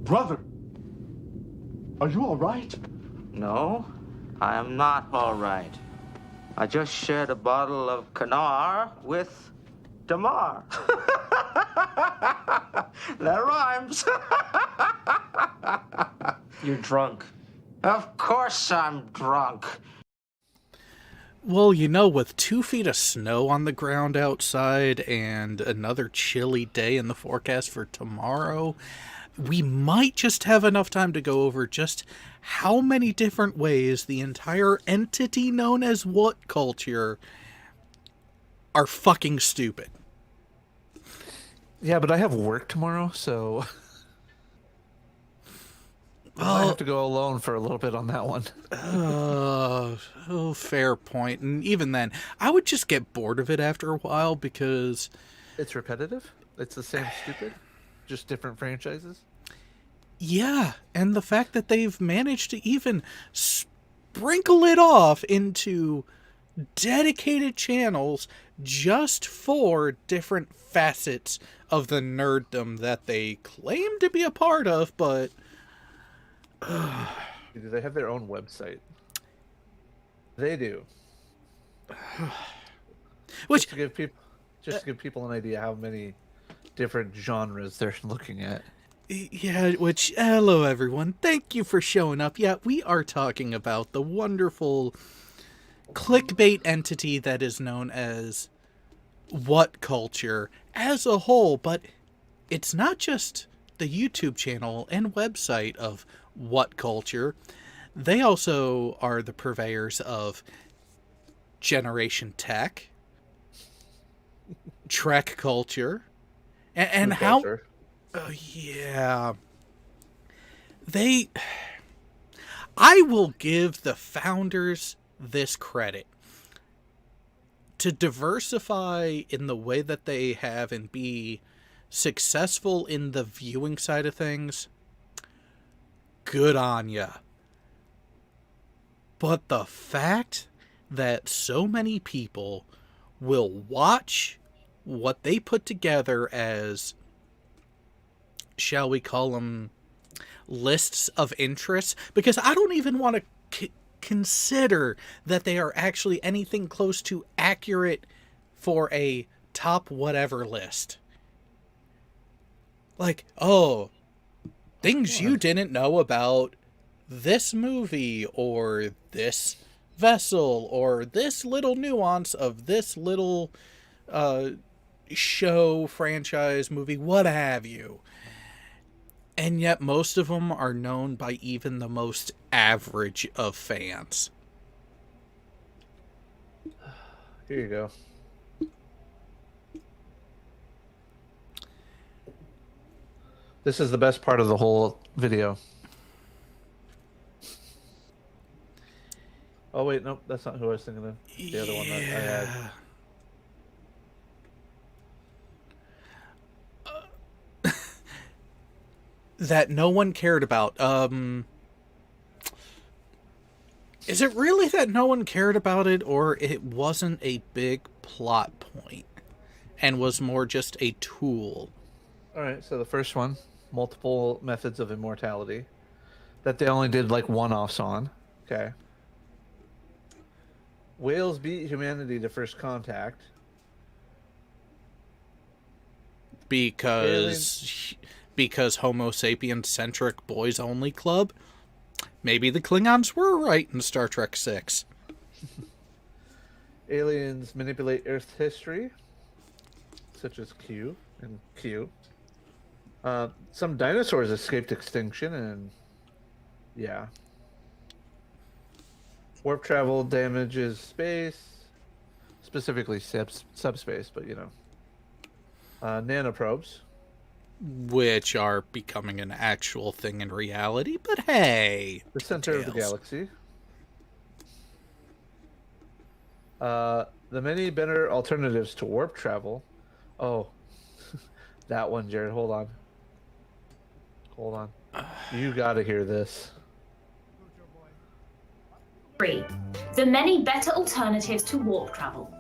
Brother, are you all right? No, I am not all right. I just shared a bottle of Kanar with Damar. That rhymes. You're drunk. Of course I'm drunk. Well, you know, with 2 feet of snow on the ground outside and another chilly day in the forecast for tomorrow, we might just have enough time to go over just how many different ways the entire entity known as what culture are fucking stupid. Yeah, but I have work tomorrow, so I have to go alone for a little bit on that one. Fair point. And even then, I would just get bored of it after a while because It's repetitive. It's the same stupid, just different franchises. yeah, and the fact that they've managed to even sprinkle it off into dedicated channels just for different facets of the nerddom that they claim to be a part of, but Do they have their own website? They do. which Just to give people an idea how many different genres they're looking at. yeah, which hello everyone, thank you for showing up. Yeah, we are talking about the wonderful clickbait entity that is known as what culture as a whole, but it's not just the YouTube channel and website of what culture. They also are the purveyors of Generation Tech, Trek Culture, and how Culture. yeah, I will give the founders this credit. To diversify in the way that they have and be successful in the viewing side of things, good on ya. But the fact that so many people will watch what they put together as, shall we call them, lists of interests, because I don't even want to consider that they are actually anything close to accurate for a top whatever list. Like, oh, things you didn't know about this movie or this vessel or this little nuance of this little show, franchise, movie, what have you. And yet most of them are known by even the most average of fans. Here you go. This is the best part of the whole video. Oh wait, nope, that's not who I was thinking of. The other one that I had. That no one cared about. Is it really that no one cared about it, or it wasn't a big plot point and was more just a tool? Alright, so the first one, multiple methods of immortality. That they only did like one-offs on. Okay. Whales beat humanity to first contact. Because Homo sapiens centric boys only club. Maybe the Klingons were right in Star Trek 6. Aliens manipulate Earth history, such as Q and Q. Some dinosaurs escaped extinction, and yeah. Warp travel damages space, specifically subspace, but you know. Nanoprobes. Which are becoming an actual thing in reality, but hey. The center of the galaxy. The many better alternatives to warp travel. Oh, that one, Jared. Hold on. Hold on. You gotta hear this. 3. The many better alternatives to warp travel.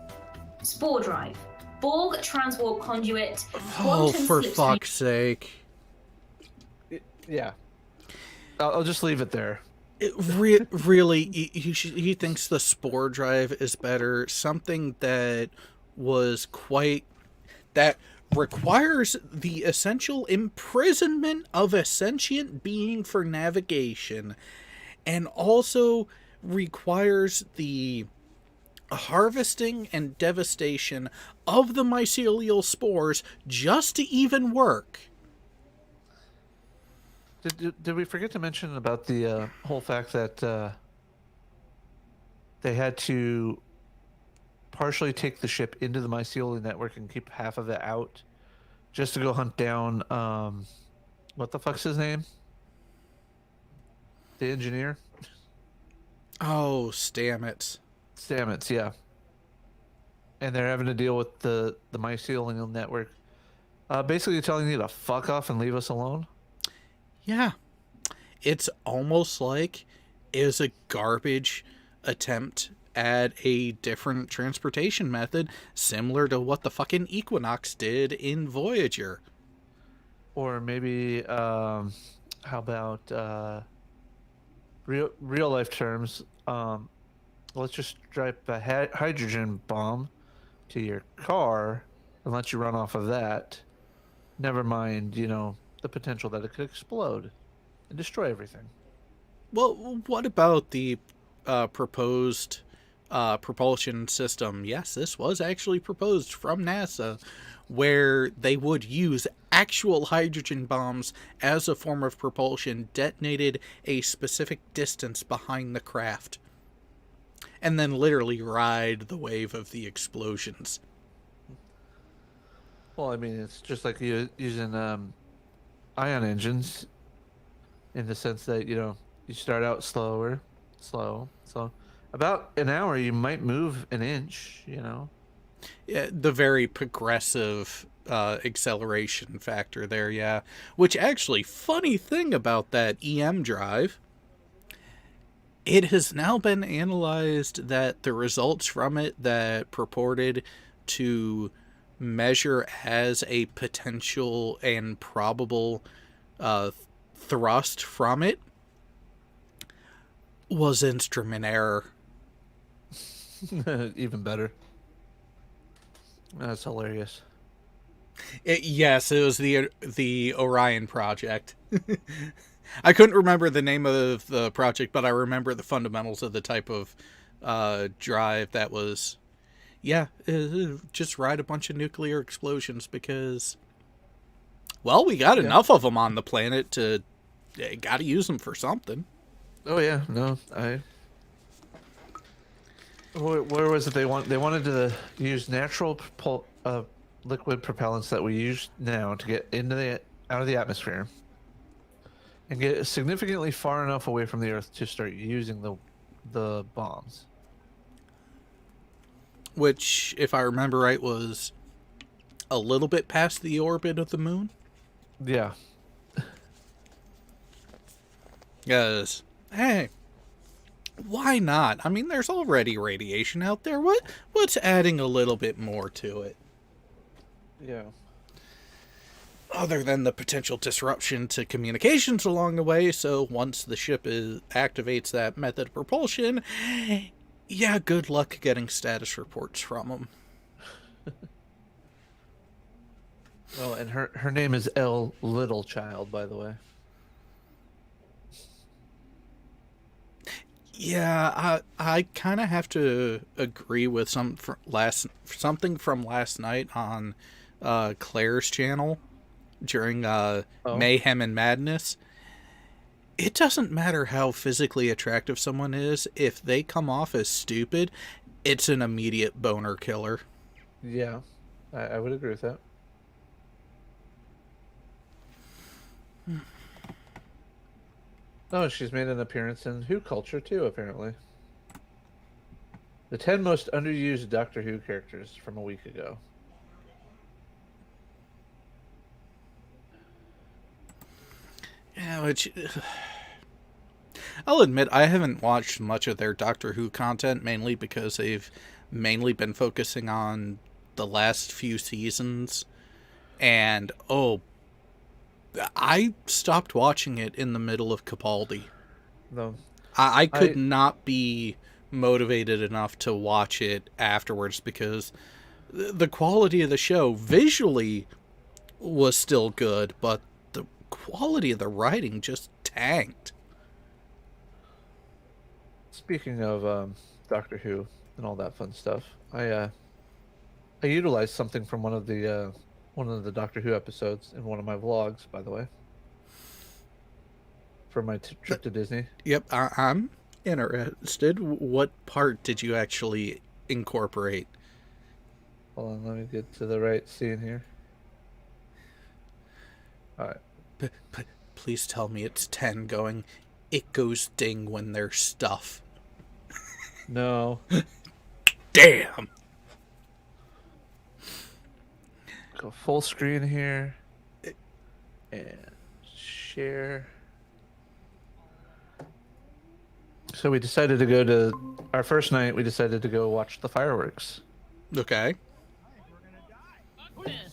Spore drive. Borg transwarp conduit. Oh, for fuck's sake. Yeah. I'll just leave it there. Really, he thinks the spore drive is better. Something that was quite that requires the essential imprisonment of a sentient being for navigation, and also requires the harvesting and devastation of the mycelial spores just to even work. Did we forget to mention about the whole fact that they had to partially take the ship into the mycelial network and keep half of it out just to go hunt down what the fuck's his name? The engineer? Oh, Stamets. Stamets, yeah. And they're having to deal with the mycelial network. Basically telling you to fuck off and leave us alone. Yeah. It's almost like it was a garbage attempt at a different transportation method, similar to what the fucking Equinox did in Voyager. Or maybe, how about real life terms? Let's just strap a hydrogen bomb to your car and let you run off of that. Never mind, the potential that it could explode and destroy everything. Well, what about the proposed propulsion system? Yes, this was actually proposed from NASA, where they would use actual hydrogen bombs as a form of propulsion detonated a specific distance behind the craft, and then literally ride the wave of the explosions. Well, I mean, it's just like you using ion engines in the sense that, you start out slow. So about an hour, you might move an inch, Yeah, the very progressive acceleration factor there, yeah. Which actually, funny thing about that EM drive, it has now been analyzed that the results from it that purported to measure as a potential and probable thrust from it was instrument error. Even better. That's hilarious. Yes, it was the Orion project. I couldn't remember the name of the project, but I remember the fundamentals of the type of drive that was. Yeah, just ride a bunch of nuclear explosions because, well, we got enough of them on the planet to got to use them for something. Oh yeah, no, Where was it they wanted to use natural liquid propellants that we use now to get out of the atmosphere and get significantly far enough away from the Earth to start using the bombs. Which, if I remember right, was a little bit past the orbit of the moon. Yeah. Yes. Hey, why not? I mean, there's already radiation out there. What's adding a little bit more to it? Yeah. Other than the potential disruption to communications along the way, so once the ship activates that method of propulsion, yeah, good luck getting status reports from them. Oh, and her name is L. Littlechild, by the way. Yeah, I kind of have to agree with something from last night on Claire's channel during Mayhem and Madness. It doesn't matter how physically attractive someone is, if they come off as stupid, it's an immediate boner killer. Yeah, I would agree with that. Oh, she's made an appearance in Who Culture too, apparently. The 10 most underused Doctor Who characters from a week ago. Yeah, which I'll admit I haven't watched much of their Doctor Who content, mainly because they've mainly been focusing on the last few seasons. And I stopped watching it in the middle of Capaldi. No. I could not be motivated enough to watch it afterwards because the quality of the show visually was still good, but the quality of the writing just tanked. Speaking of Doctor Who and all that fun stuff, I utilized something from one of the Doctor Who episodes in one of my vlogs, by the way, for my trip to Disney. Yep, I'm interested. What part did you actually incorporate? Hold on, let me get to the right scene here. All right. Please tell me it's 10 going, it goes ding when there's stuff. No. Damn! Go full screen here. And share. So we decided to go to our first night. We decided to go watch the fireworks. Okay. I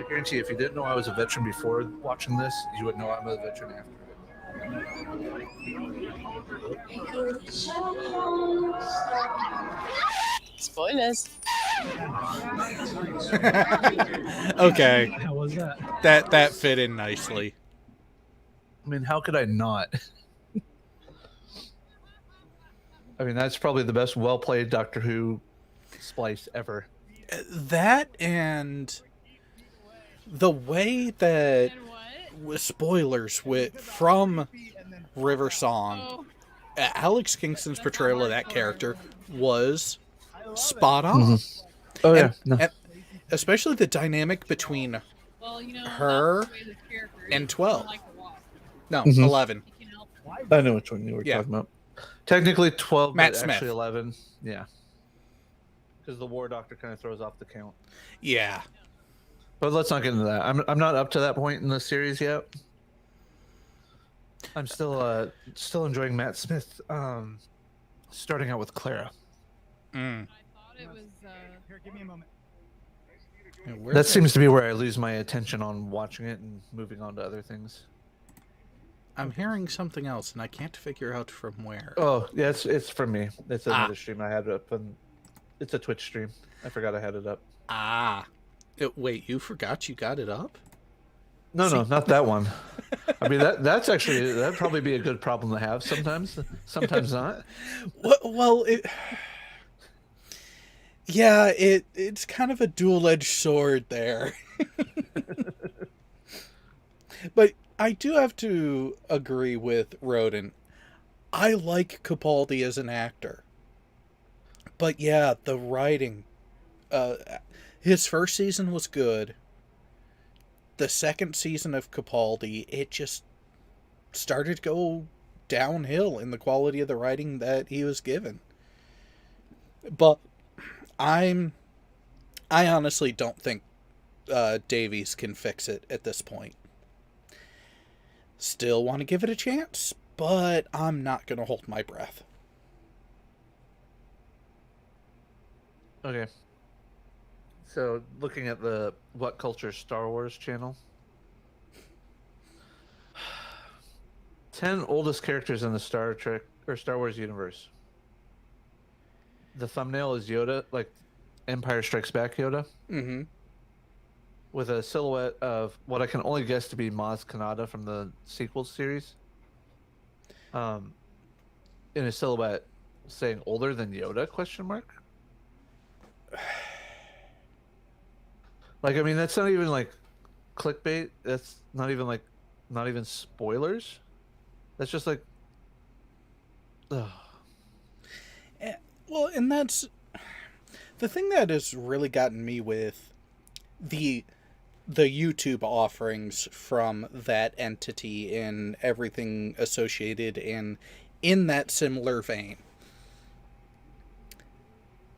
guarantee if you didn't know I was a veteran before watching this, you would know I'm a veteran after it. Spoilers. Okay. How was that? That fit in nicely. I mean, how could I not? I mean, that's probably the best well-played Doctor Who splice ever. That and the way that spoilers from River Song, Alex Kingston's portrayal of that character was spot on. Mm-hmm. Oh yeah, and especially the dynamic between her and 12. No, 11. I know which one you were talking about. Technically 12, Matt but Smith. actually 11. Yeah. Because the War Doctor kind of throws off the count. Yeah. But let's not get into that. I'm not up to that point in the series yet. I'm still enjoying Matt Smith starting out with Clara. Mm. It was, Here, give me a moment. That seems to be where I lose my attention on watching it and moving on to other things. I'm hearing something else, and I can't figure out from where. Oh, yeah, it's from me. It's another stream I had up, and it's a Twitch stream. I forgot I had it up. Wait, you forgot you got it up? No, not that one. I mean, that'd probably be a good problem to have sometimes. Sometimes not. Well, it's kind of a dual-edged sword there. But I do have to agree with Rodin. I like Capaldi as an actor. But yeah, the writing. His first season was good. The second season of Capaldi, it just started to go downhill in the quality of the writing that he was given. But I honestly don't think Davies can fix it at this point. Still want to give it a chance, but I'm not going to hold my breath. Okay. So, looking at the What Culture Star Wars channel. 10 oldest characters in the Star Trek or Star Wars universe. The thumbnail is Yoda, like Empire Strikes Back Yoda. Mm-hmm. With a silhouette of what I can only guess to be Maz Kanata from the sequel series. In a silhouette saying older than Yoda, question mark? Like, I mean, that's not even like clickbait. That's not even spoilers. That's just like, ugh. Well, and that's the thing that has really gotten me with the YouTube offerings from that entity and everything associated in that similar vein.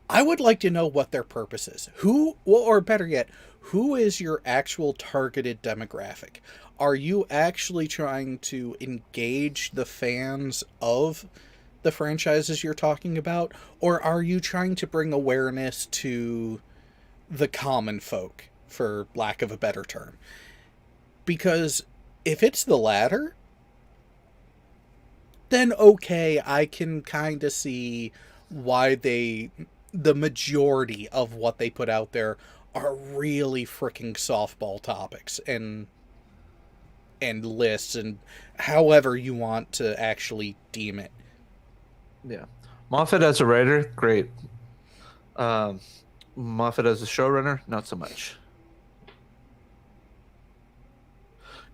I would like to know what their purpose is. Who, or better yet, who is your actual targeted demographic? Are you actually trying to engage the fans of the franchises you're talking about, or are you trying to bring awareness to the common folk, for lack of a better term? Because if it's the latter, then okay, I can kind of see why the majority of what they put out there are really freaking softball topics and lists and however you want to actually deem it. Yeah. Moffat as a writer, great. Moffat as a showrunner, not so much.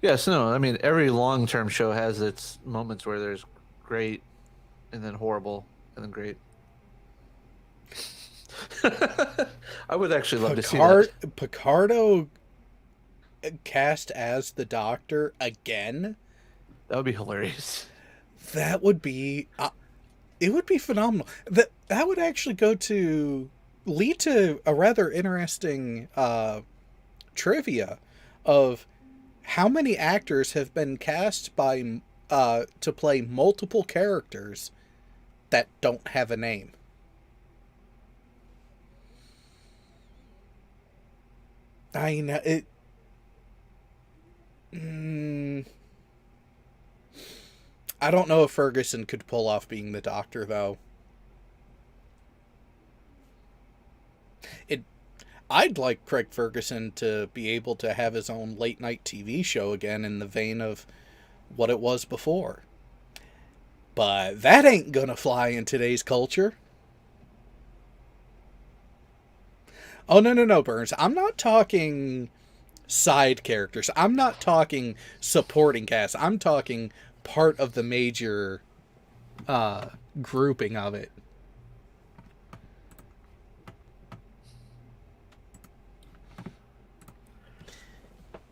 Yes, no, I mean, every long-term show has its moments where there's great and then horrible and then great. I would actually love to see that. Picardo cast as the Doctor again? That would be hilarious. That would be... it would be phenomenal. That would actually lead to a rather interesting trivia of how many actors have been cast by to play multiple characters that don't have a name. I know it. I don't know if Ferguson could pull off being the Doctor, though. I'd like Craig Ferguson to be able to have his own late night TV show again in the vein of what it was before. But that ain't gonna fly in today's culture. Oh, no, Burns. I'm not talking side characters. I'm not talking supporting cast. I'm talking part of the major grouping of it.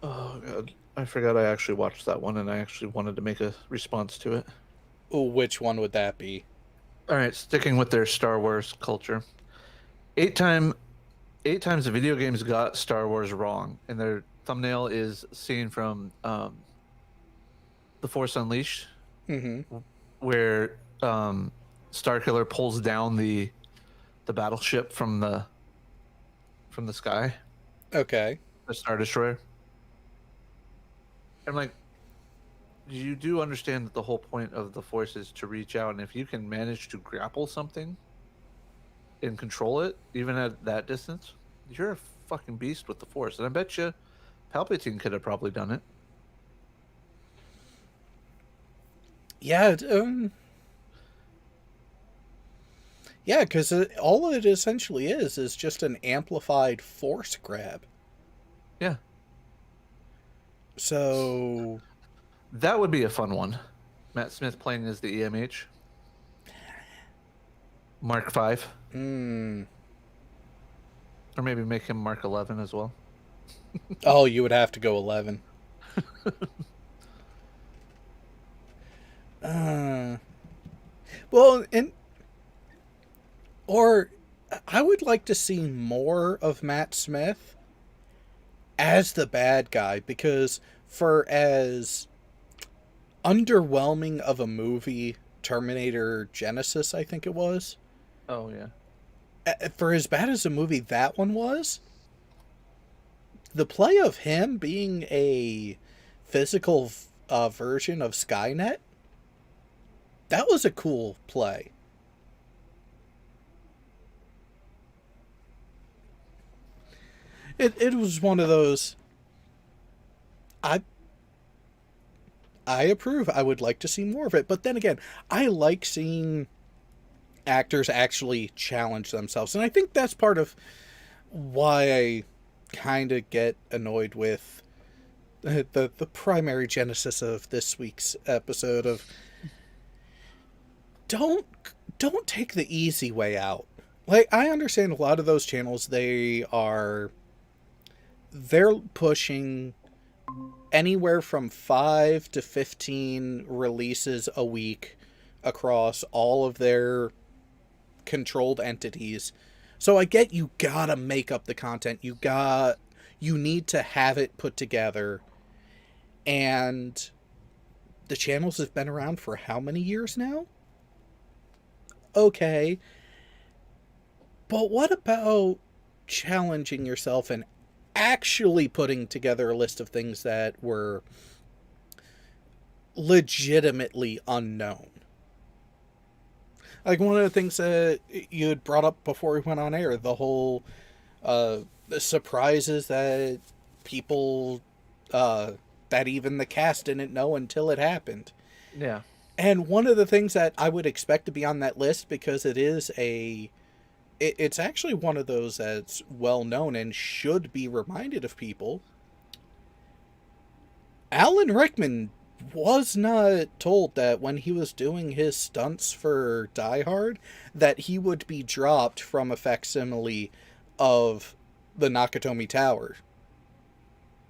Oh, God. I forgot I actually watched that one, and I actually wanted to make a response to it. Which one would that be? All right, sticking with their Star Wars culture. Eight times the video games got Star Wars wrong, and their thumbnail is scene from The Force Unleashed, where Starkiller pulls down the battleship from the sky. Okay. The Star Destroyer. I'm like, you do understand that the whole point of the Force is to reach out, and if you can manage to grapple something and control it, even at that distance, you're a fucking beast with the Force. And I bet you Palpatine could have probably done it. Yeah, yeah, because all it essentially is just an amplified Force grab. Yeah. So that would be a fun one. Matt Smith playing as the EMH. Mark 5. Or maybe make him Mark 11 as well. Oh, you would have to go 11. Well, or I would like to see more of Matt Smith as the bad guy, because for as underwhelming of a movie Terminator Genesis, I think it was. Oh, yeah. For as bad as a movie that one was, the play of him being a physical version of Skynet, that was a cool play. It was one of those. I approve. I would like to see more of it. But then again, I like seeing actors actually challenge themselves. And I think that's part of why I kind of get annoyed with the primary genesis of this week's episode of don't take the easy way out. Like, I understand a lot of those channels, they're pushing anywhere from 5 to 15 releases a week across all of their controlled entities. So I get you gotta make up the content. You need to have it put together. And the channels have been around for how many years now? okay. But what about challenging yourself and actually putting together a list of things that were legitimately unknown? Like one of the things that you had brought up before we went on air, the whole the surprises that people, that even the cast didn't know until it happened. Yeah. And one of the things that I would expect to be on that list, because it's actually one of those that's well known and should be reminded of people. Alan Rickman was not told that when he was doing his stunts for Die Hard that he would be dropped from a facsimile of the Nakatomi Tower.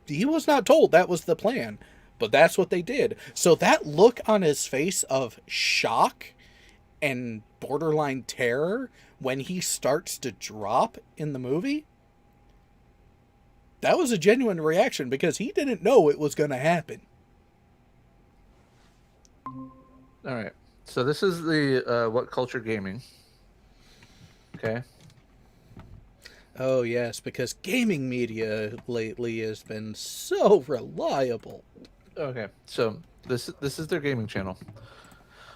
He was not told that was the plan, but that's what they did. So that look on his face of shock and borderline terror when he starts to drop in the movie, that was a genuine reaction because he didn't know it was going to happen. All right. So this is the What Culture Gaming. Okay. Oh yes, because gaming media lately has been so reliable. Okay. So this is their gaming channel.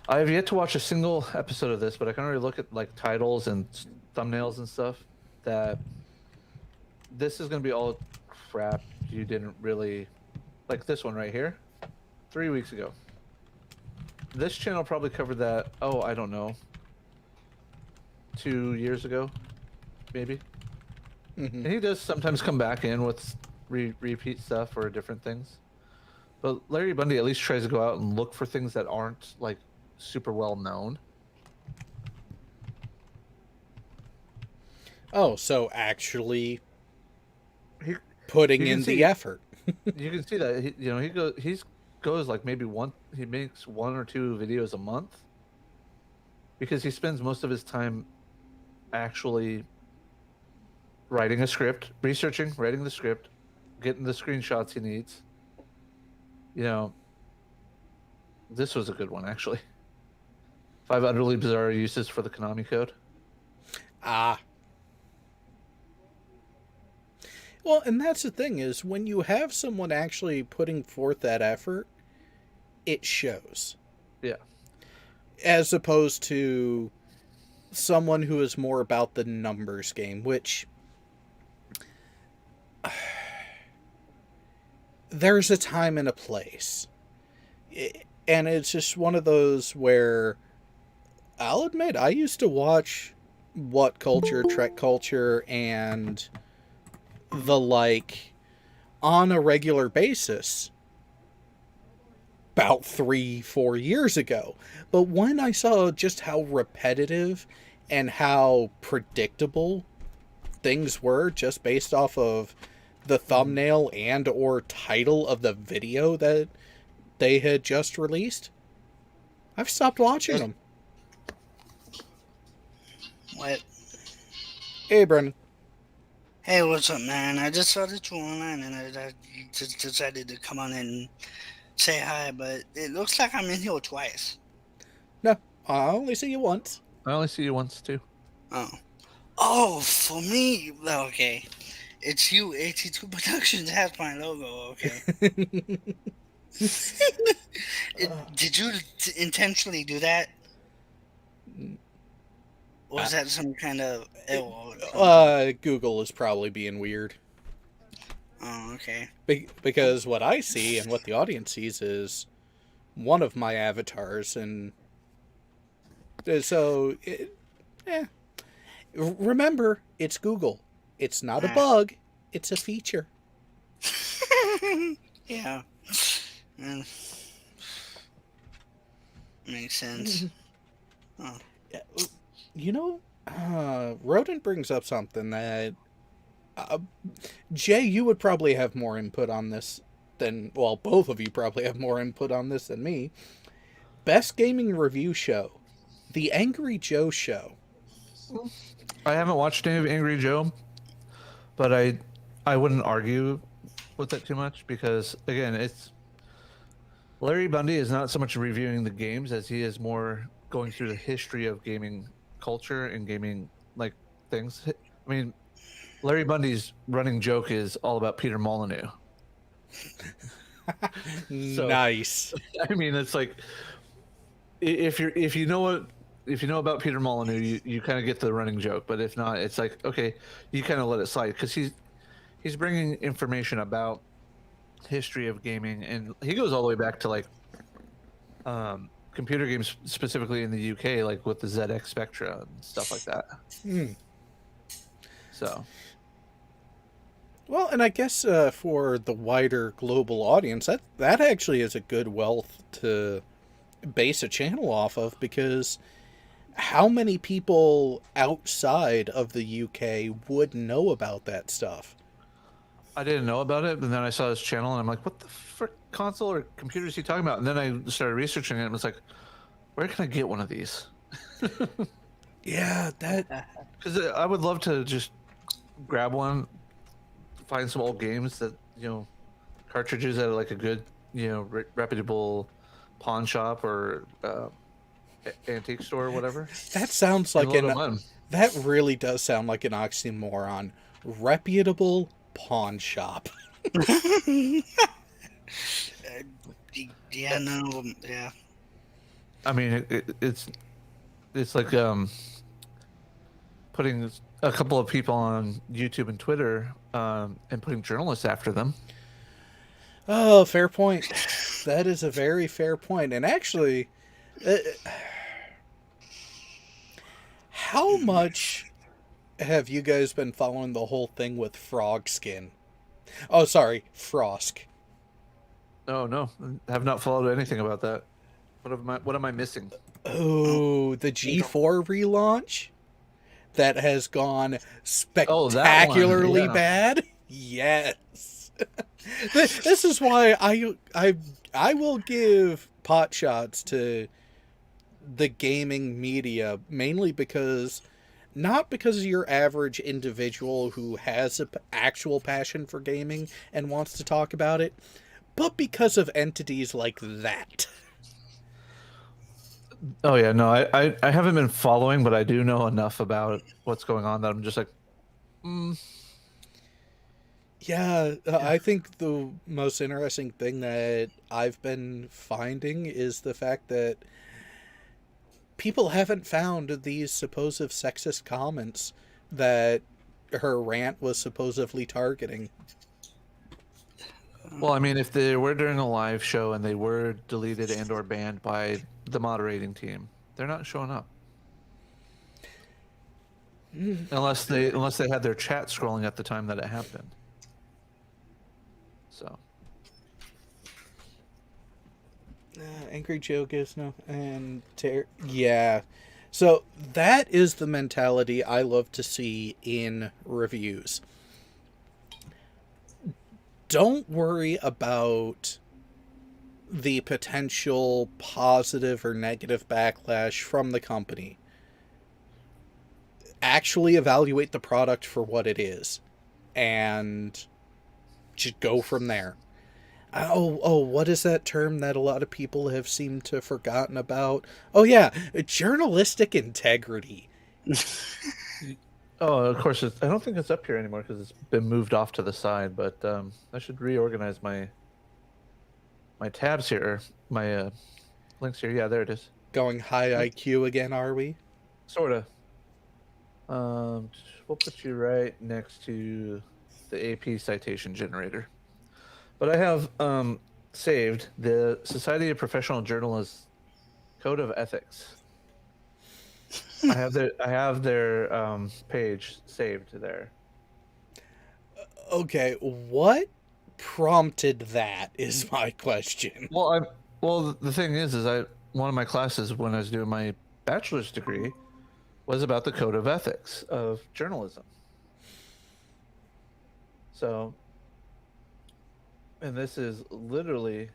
I have yet to watch a single episode of this, but I can already look at like titles and thumbnails and stuff that this is going to be all crap you didn't really like. This one right here, 3 weeks ago. This channel probably covered that, oh, I don't know, 2 years ago, maybe. Mm-hmm. And he does sometimes come back in with repeat stuff or different things. But Larry Bundy at least tries to go out and look for things that aren't, like, super well known. Oh, so actually putting in the effort. You can see that, he goes like maybe he makes 1 or 2 videos a month. Because he spends most of his time actually writing a script, writing the script, getting the screenshots he needs. You know, this was a good one, actually. 5 utterly bizarre uses for the Konami code. Ah. Well, and that's the thing is when you have someone actually putting forth that effort, it shows. Yeah. As opposed to someone who is more about the numbers game, which there's a time and a place. And it's just one of those where I'll admit I used to watch What Culture, Trek Culture, and the like on a regular basis about 3-4 years ago. But when I saw just how repetitive and how predictable things were just based off of the thumbnail and or title of the video that they had just released, I've stopped watching them. What? Hey, Brennan. Hey, what's up, man? I just saw that you were online, and I just decided to come on and say hi, but it looks like I'm in here twice. No, I only see you once. I only see you once, too. Oh, for me? Okay. It's you, 82 Productions has my logo, okay. Did you intentionally do that? Or was that some kind of... Google is probably being weird. Oh, okay. Because what I see and what the audience sees is one of my avatars, and so, remember, it's Google. It's not a bug. It's a feature. Yeah. Makes sense. Oh. You know, Rodent brings up something that Jay, you would probably have more input on this than, well, both of you probably have more input on this than me. Best gaming review show, The Angry Joe Show. I haven't watched any of Angry Joe, but I wouldn't argue with it too much because, again, it's Larry Bundy is not so much reviewing the games as he is more going through the history of gaming culture and gaming like things. I mean, Larry Bundy's running joke is all about Peter Molyneux. So, Nice. I mean, it's like if you know about Peter Molyneux, you kind of get the running joke. But if not, it's like okay, you kind of let it slide because he's bringing information about history of gaming, and he goes all the way back to like computer games specifically in the UK, like with the ZX Spectra and stuff like that. So, Well, and I guess for the wider global audience, that actually is a good wealth to base a channel off of, because how many people outside of the UK would know about that stuff? I didn't know about it, and then I saw this channel, and I'm like, "What the frick console or computer is he talking about?" And then I started researching it, and it was like, "Where can I get one of these?" Yeah, that. Because I would love to just grab one, find some old games that cartridges at like a good reputable pawn shop or antique store or whatever. That sounds like and load 'em on. That really does sound like an oxymoron. Reputable pawn shop. Yeah, no, yeah. I mean, it's like putting a couple of people on YouTube and Twitter and putting journalists after them. Oh, fair point. That is a very fair point. And actually, how much have you guys been following the whole thing with frog skin? Oh, sorry, Frosk. Oh no, I have not followed anything about that. What am I missing? Oh, the G4 relaunch that has gone spectacularly bad. Yes. This is why I will give pot shots to the gaming media, mainly because not because your average individual who has an actual passion for gaming and wants to talk about it, but because of entities like that. Oh yeah, no, I haven't been following, but I do know enough about what's going on that I'm just like, Yeah, I think the most interesting thing that I've been finding is the fact that people haven't found these supposed sexist comments that her rant was supposedly targeting. Well, I mean, if they were during a live show and they were deleted and or banned by the moderating team, they're not showing up. Unless they had their chat scrolling at the time that it happened. So. Angry Joe Gizno and yeah. So that is the mentality I love to see in reviews. Don't worry about the potential positive or negative backlash from the company. Actually evaluate the product for what it is and just go from there. Oh, what is that term that a lot of people have seemed to have forgotten about? Oh yeah, journalistic integrity. Oh, of course. I don't think it's up here anymore because it's been moved off to the side. But I should reorganize my tabs here, my links here. Yeah, there it is. Going high IQ again, are we? Sorta. We'll put you right next to the AP citation generator. But I have saved the Society of Professional Journalists Code of Ethics. I have their page saved there. Okay, what prompted that is my question. Well, the thing is one of my classes when I was doing my bachelor's degree was about the Code of Ethics of journalism. So, and this is literally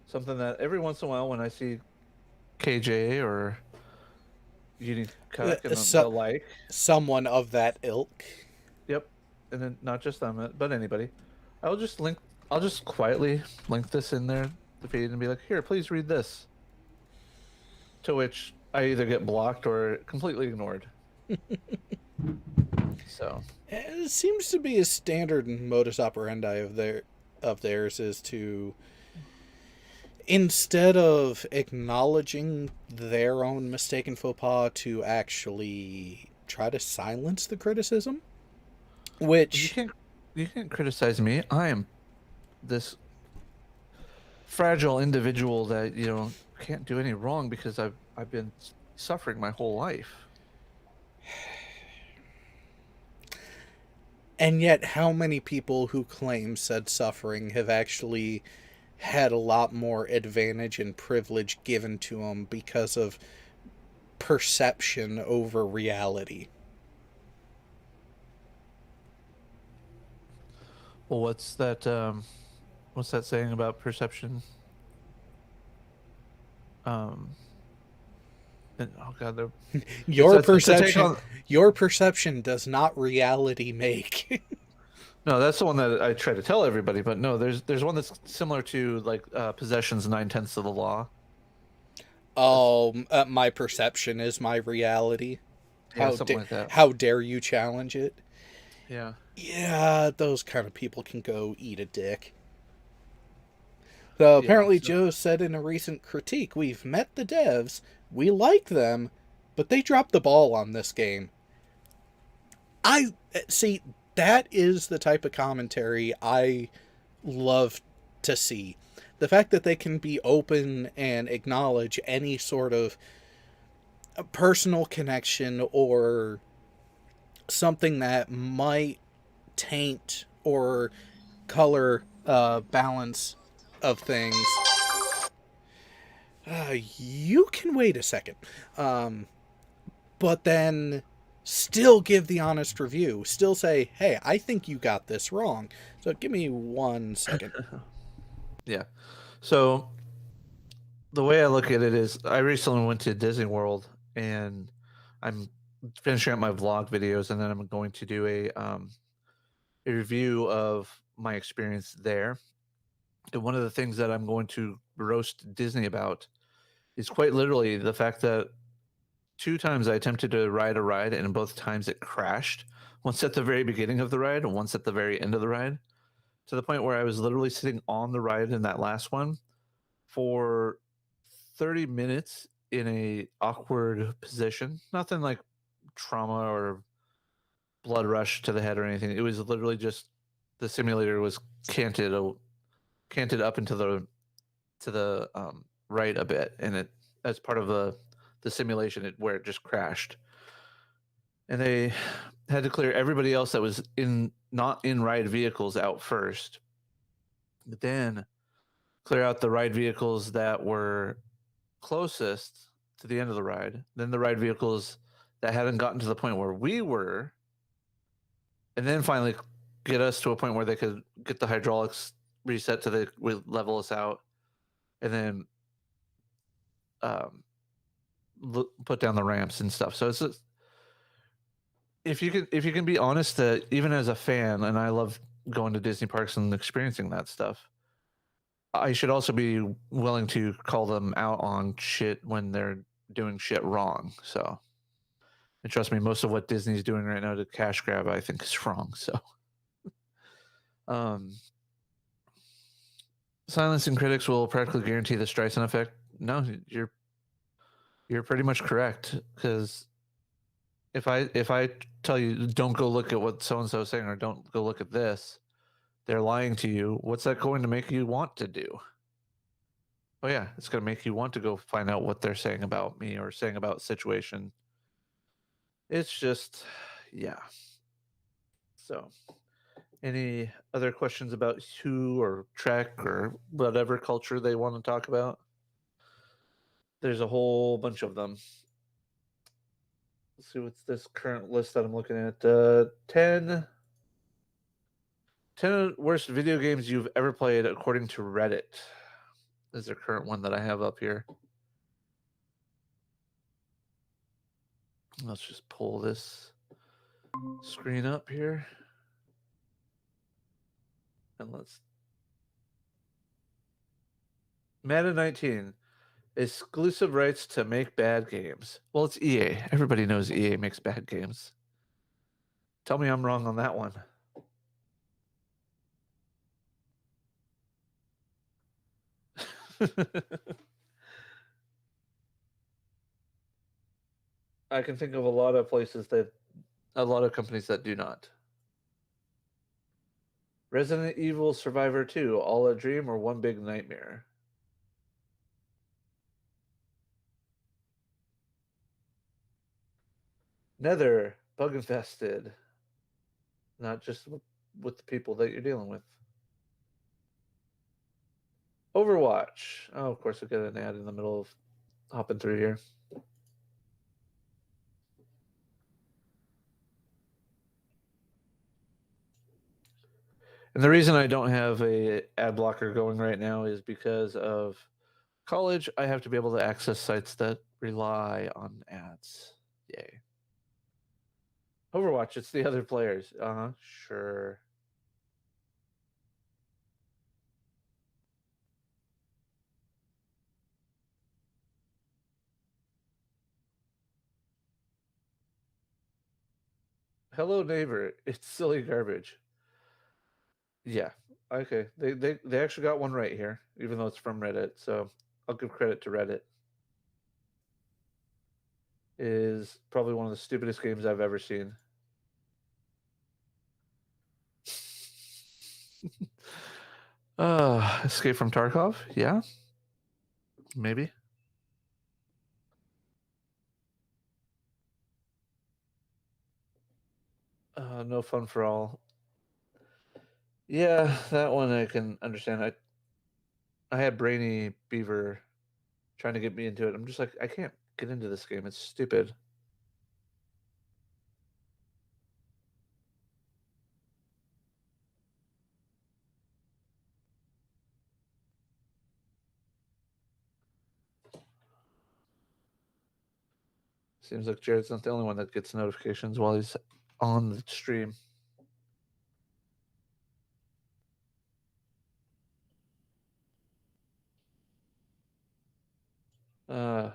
something that every once in a while when I see KJ or Unique Cuck and the like, someone of that ilk. Yep, and then not just them, but anybody. I'll just quietly link this in there, the feed, and be like, "Here, please read this." To which I either get blocked or completely ignored. So It seems to be a standard modus operandi of theirs is to, instead of acknowledging their own mistaken faux pas, to actually try to silence the criticism. Which you can't criticize me. I am this fragile individual that can't do any wrong because I've been suffering my whole life. And yet, how many people who claim said suffering have actually had a lot more advantage and privilege given to them because of perception over reality? Well, what's that saying about perception? Oh god, Your perception does not reality make. No, that's the one that I try to tell everybody. But no, there's one that's similar to like possession's 9/10 of the law. My perception is my reality. Yeah, something like that. How dare you challenge it? Yeah. Yeah, those kind of people can go eat a dick. So apparently Joe said in a recent critique, "We've met the devs, we like them, but they dropped the ball on this game." I see, that is the type of commentary I love to see. The fact that they can be open and acknowledge any sort of personal connection or something that might taint or color balance of things. You can wait a second. But then still give the honest review. Still say, hey, I think you got this wrong. So give me 1 second. Yeah. So the way I look at it is I recently went to Disney World and I'm finishing up my vlog videos, and then I'm going to do a review of my experience there. And one of the things that I'm going to roast Disney about is quite literally the fact that 2 times I attempted to ride a ride, and both times it crashed. Once at the very beginning of the ride, and once at the very end of the ride, to the point where I was literally sitting on the ride in that last one for 30 minutes in a awkward position. Nothing like trauma or blood rush to the head or anything. It was literally just the simulator was canted up into the right a bit, and it as part of the simulation where it just crashed. And they had to clear everybody else that was not in ride vehicles out first, but then clear out the ride vehicles that were closest to the end of the ride, then the ride vehicles that hadn't gotten to the point where we were, and then finally get us to a point where they could get the hydraulics reset to level us out, and then put down the ramps and stuff. So it's just, if you can be honest, that even as a fan, and I love going to Disney parks and experiencing that stuff, I should also be willing to call them out on shit when they're doing shit wrong. So, and trust me, most of what Disney's doing right now to cash grab, I think, is wrong. So, silencing critics will practically guarantee the Streisand effect. No, you're pretty much correct, because if I tell you don't go look at what so and so is saying, or don't go look at this, they're lying to you. What's that going to make you want to do? Oh yeah, it's going to make you want to go find out what they're saying about me or saying about situation. It's just, yeah. So, any other questions about who or Trek or whatever culture they want to talk about? There's a whole bunch of them. Let's see what's this current list that I'm looking at. 10 worst video games you've ever played according to Reddit. This is the current one that I have up here. Let's just pull this screen up here. And let's... Madden 19. Exclusive rights to make bad games. Well, it's EA. Everybody knows EA makes bad games. Tell me I'm wrong on that one. I can think of a lot of companies that do not. Resident Evil Survivor 2, all a dream or one big nightmare? Nether, bug infested. Not just with the people that you're dealing with. Overwatch. Oh, of course, I get an ad in the middle of hopping through here. And the reason I don't have a ad blocker going right now is because of college. I have to be able to access sites that rely on ads. Yay. Overwatch, it's the other players. Sure. Hello, neighbor. It's silly garbage. Yeah. Okay. They actually got one right here, even though it's from Reddit. So I'll give credit to Reddit. It is probably one of the stupidest games I've ever seen. Escape from Tarkov? Yeah. Maybe. No Fun for All. Yeah, that one I can understand. I had Brainy Beaver trying to get me into it. I'm just like, I can't get into this game. It's stupid. Seems like Jared's not the only one that gets notifications while he's on the stream. Uh,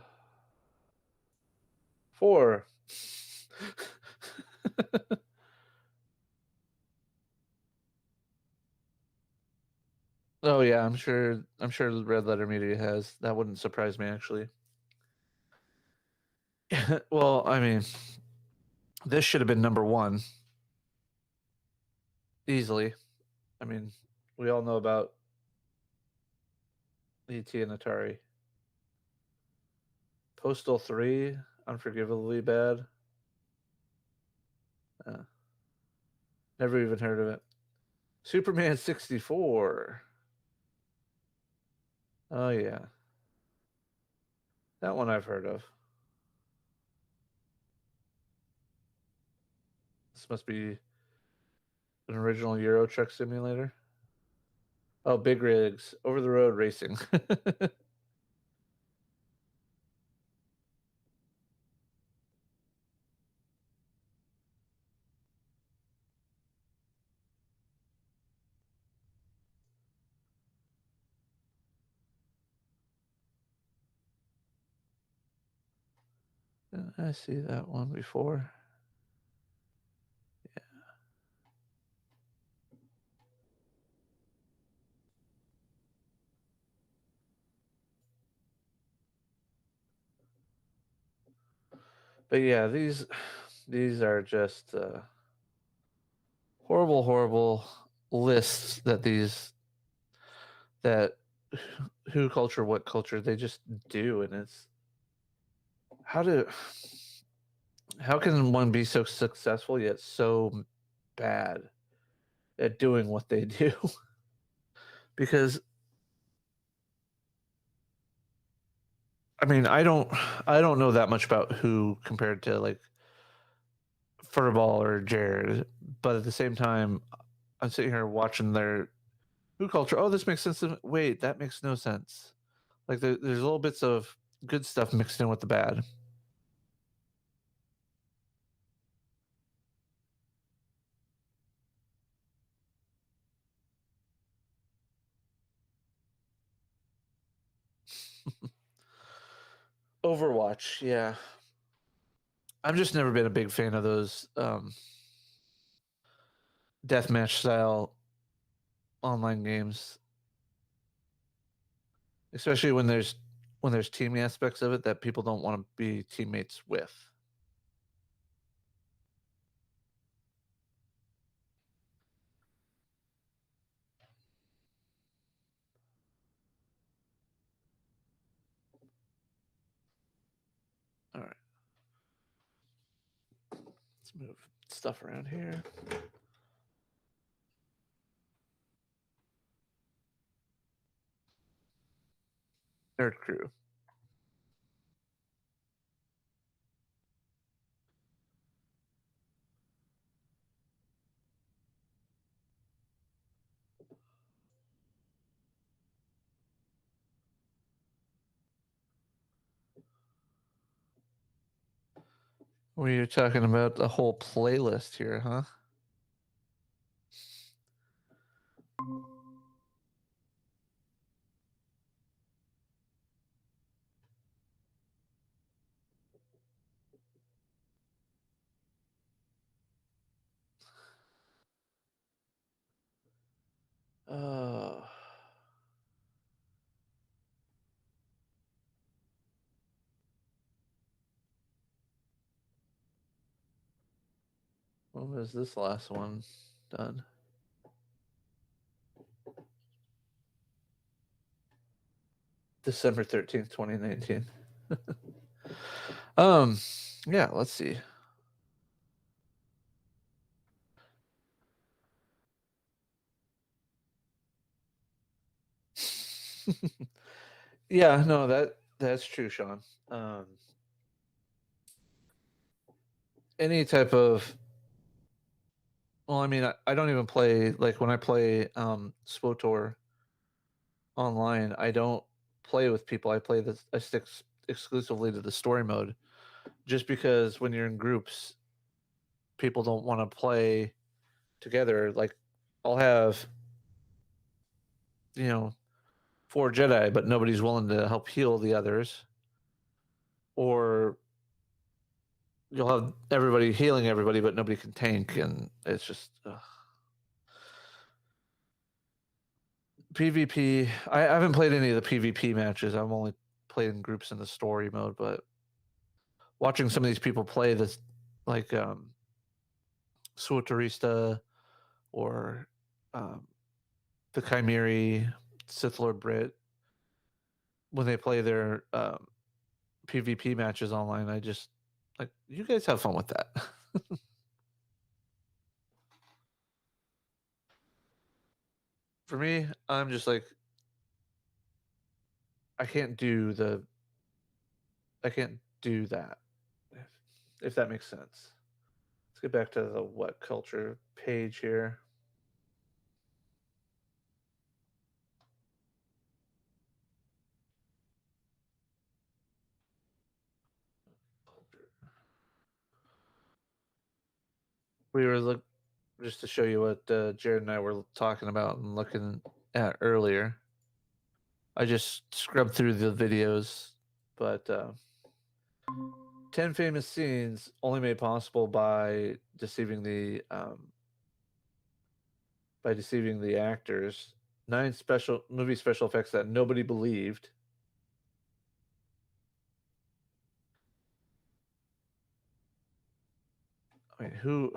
4. Oh yeah, I'm sure Red Letter Media has. That wouldn't surprise me actually. Well, I mean, this should have been number 1 easily. I mean, we all know about ET and Atari. Postal 3, Unforgivably Bad. Never even heard of it. Superman 64. Oh yeah. That one I've heard of. This must be an original Euro Truck Simulator. Oh, Big Rigs, Over the Road Racing. I see that one before. Yeah. But yeah, these are just horrible lists that who culture, what culture they just do, and it's how can one be so successful yet so bad at doing what they do? Because I mean, I don't know that much about who compared to like Furball or Jared, but at the same time, I'm sitting here watching their who culture. Oh, this makes sense. Wait, that makes no sense. Like there's little bits of good stuff mixed in with the bad. Overwatch, yeah. I've just never been a big fan of those deathmatch style online games, especially when there's teaming aspects of it that people don't want to be teammates with. All right. Let's move stuff around here. Nerd Crew. We're talking about the whole playlist here, huh? Uh, when was this last one done? December 13th, 2019. Yeah, let's see. Yeah, no, that's true, Sean. Any type of well, I mean, I don't even play like when I play SWOTOR online, I don't play with people. I play this I stick exclusively to the story mode just because when you're in groups, people don't want to play together. Like I'll have, you know, 4 Jedi, but nobody's willing to help heal the others. Or you'll have everybody healing everybody, but nobody can tank, and it's just PvP. I haven't played any of the PvP matches. I've only played in groups in the story mode, but watching some of these people play this, like Suatarista or the Chimeri, Sith Lord Brit, when they play their PvP matches online, I just like you guys have fun with that. For me, I'm just like I can't do the I can't do that. If that makes sense. Let's get back to the what culture page here. We were look just to show you what Jared and I were talking about and looking at earlier. I just scrubbed through the videos, but 10 famous scenes only made possible by deceiving the actors. 9 special movie special effects that nobody believed. I mean, who?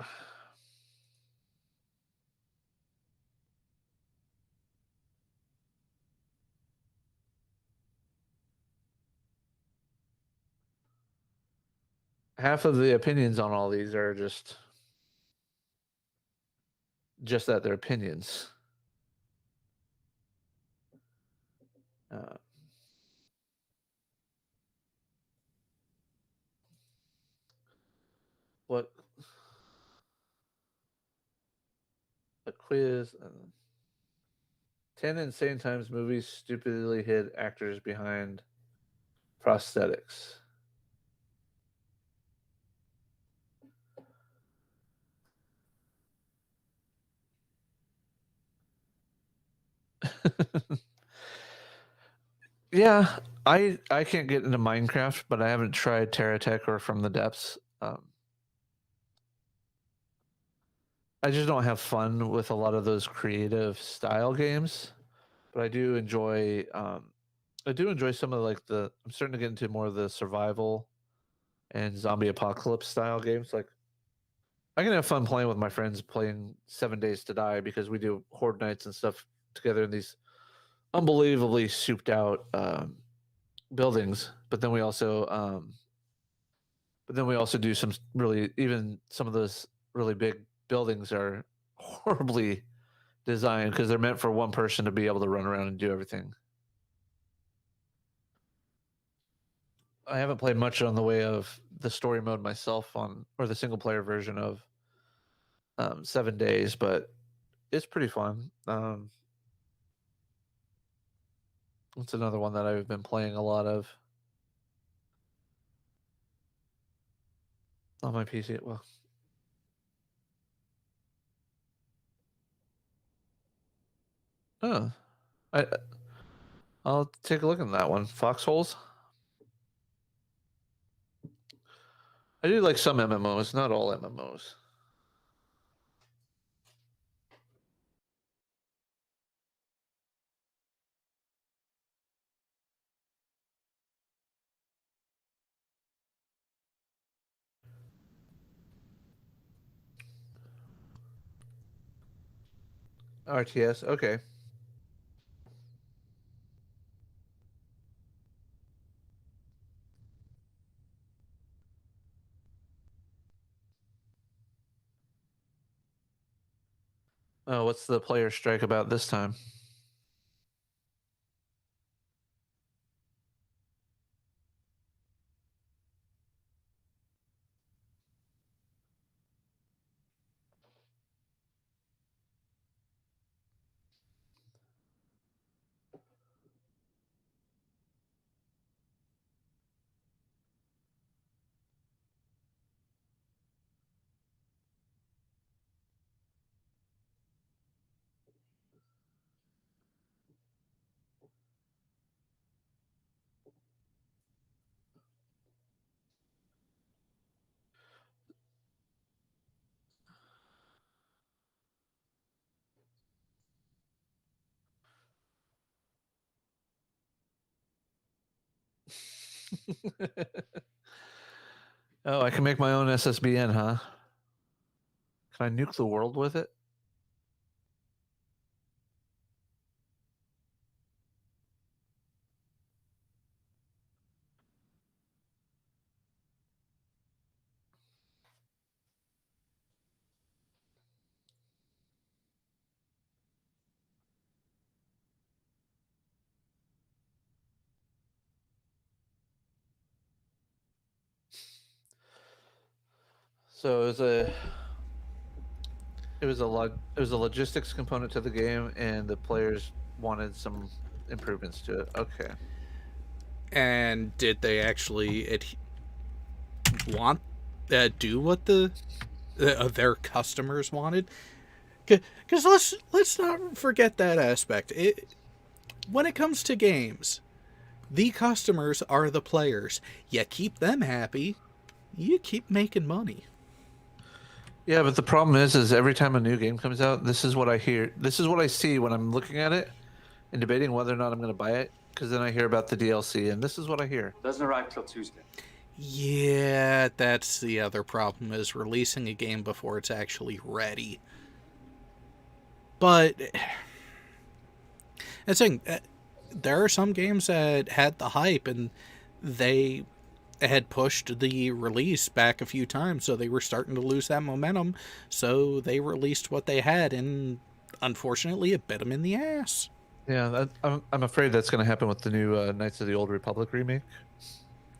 Half of the opinions on all these are just that they're opinions. Uh, what a quiz. 10 insane times movies stupidly hid actors behind prosthetics. Yeah, I can't get into Minecraft, but I haven't tried TerraTech or From the Depths. I just don't have fun with a lot of those creative style games, but I do enjoy. I do enjoy some of like the. I'm starting to get into more of the survival and zombie apocalypse style games. Like I can have fun playing with my friends, playing 7 Days to Die because we do horde nights and stuff together in these unbelievably souped out buildings. But then we also do some really, even some of those really big buildings are horribly designed because they're meant for one person to be able to run around and do everything. I haven't played much on the way of the story mode myself on, or the single player version of 7 Days, but it's pretty fun. It's another one that I've been playing a lot of on my PC. Well, oh, I I'll take a look at that one. Foxholes. I do like some MMOs, not all MMOs. RTS, okay. Oh, what's the player strike about this time? Oh, I can make my own SSBN, huh? Can I nuke the world with it? So it was a logistics component to the game, and the players wanted some improvements to it. Okay. And did they actually want do what their customers wanted? Because let's not forget that aspect. When it comes to games, the customers are the players. You keep them happy, you keep making money. Yeah, but the problem is every time a new game comes out, this is what I hear. This is what I see when I'm looking at it and debating whether or not I'm going to buy it. Because then I hear about the DLC, and this is what I hear. Doesn't arrive till Tuesday. Yeah, that's the other problem, is releasing a game before it's actually ready. But the thing, there are some games that had the hype, and they had pushed the release back a few times, so they were starting to lose that momentum. So they released what they had, and unfortunately, it bit them in the ass. Yeah, I'm afraid that's going to happen with the new Knights of the Old Republic remake.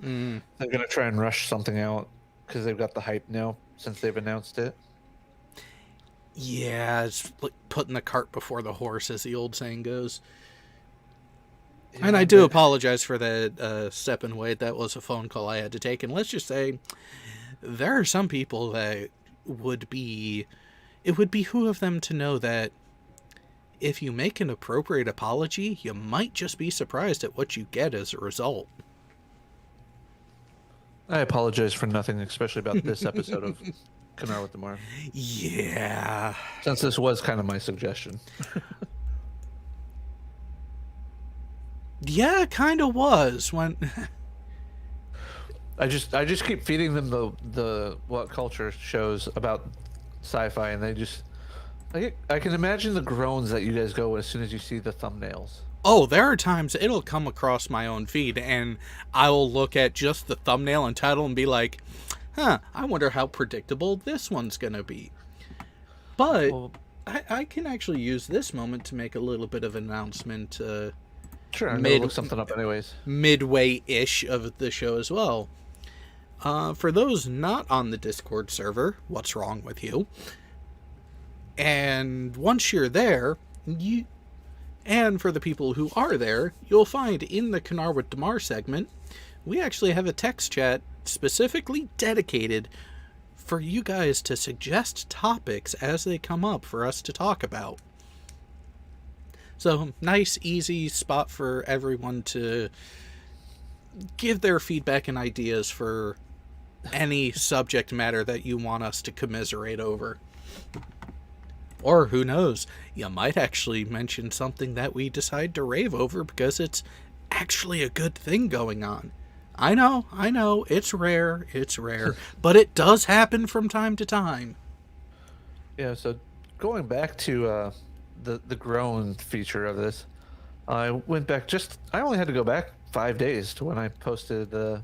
Mm. They're going to try and rush something out because they've got the hype now since they've announced it. Yeah, it's like putting the cart before the horse, as the old saying goes. Yeah, And I do apologize for that step and wait. That was a phone call I had to take. And let's just say, there are some people that it would behoove them to know that if you make an appropriate apology, you might just be surprised at what you get as a result. I apologize for nothing, especially about this episode of Kanar with Damar. Yeah. Since this was kind of my suggestion. Yeah, kind of was when I just keep feeding them the what culture shows about sci-fi, and they just I can imagine the groans that you guys go as soon as you see the thumbnails. Oh, there are times it'll come across my own feed and I'll look at just the thumbnail and title and be like, I wonder how predictable this one's gonna be. But Well, I can actually use this moment to make a little bit of an announcement. sure, I'm gonna look something up anyways. Midway-ish of the show as well. For those not on the Discord server, what's wrong with you? And once you're there, and for the people who are there, you'll find in the Kanar with Damar segment, we actually have a text chat specifically dedicated for you guys to suggest topics as they come up for us to talk about. So, nice, easy spot for everyone to give their feedback and ideas for any subject matter that you want us to commiserate over. Or, who knows, you might actually mention something that we decide to rave over because it's actually a good thing going on. I know, it's rare, but it does happen from time to time. Yeah, so going back to the groan feature of this, I went back I only had to go back 5 days to when I posted the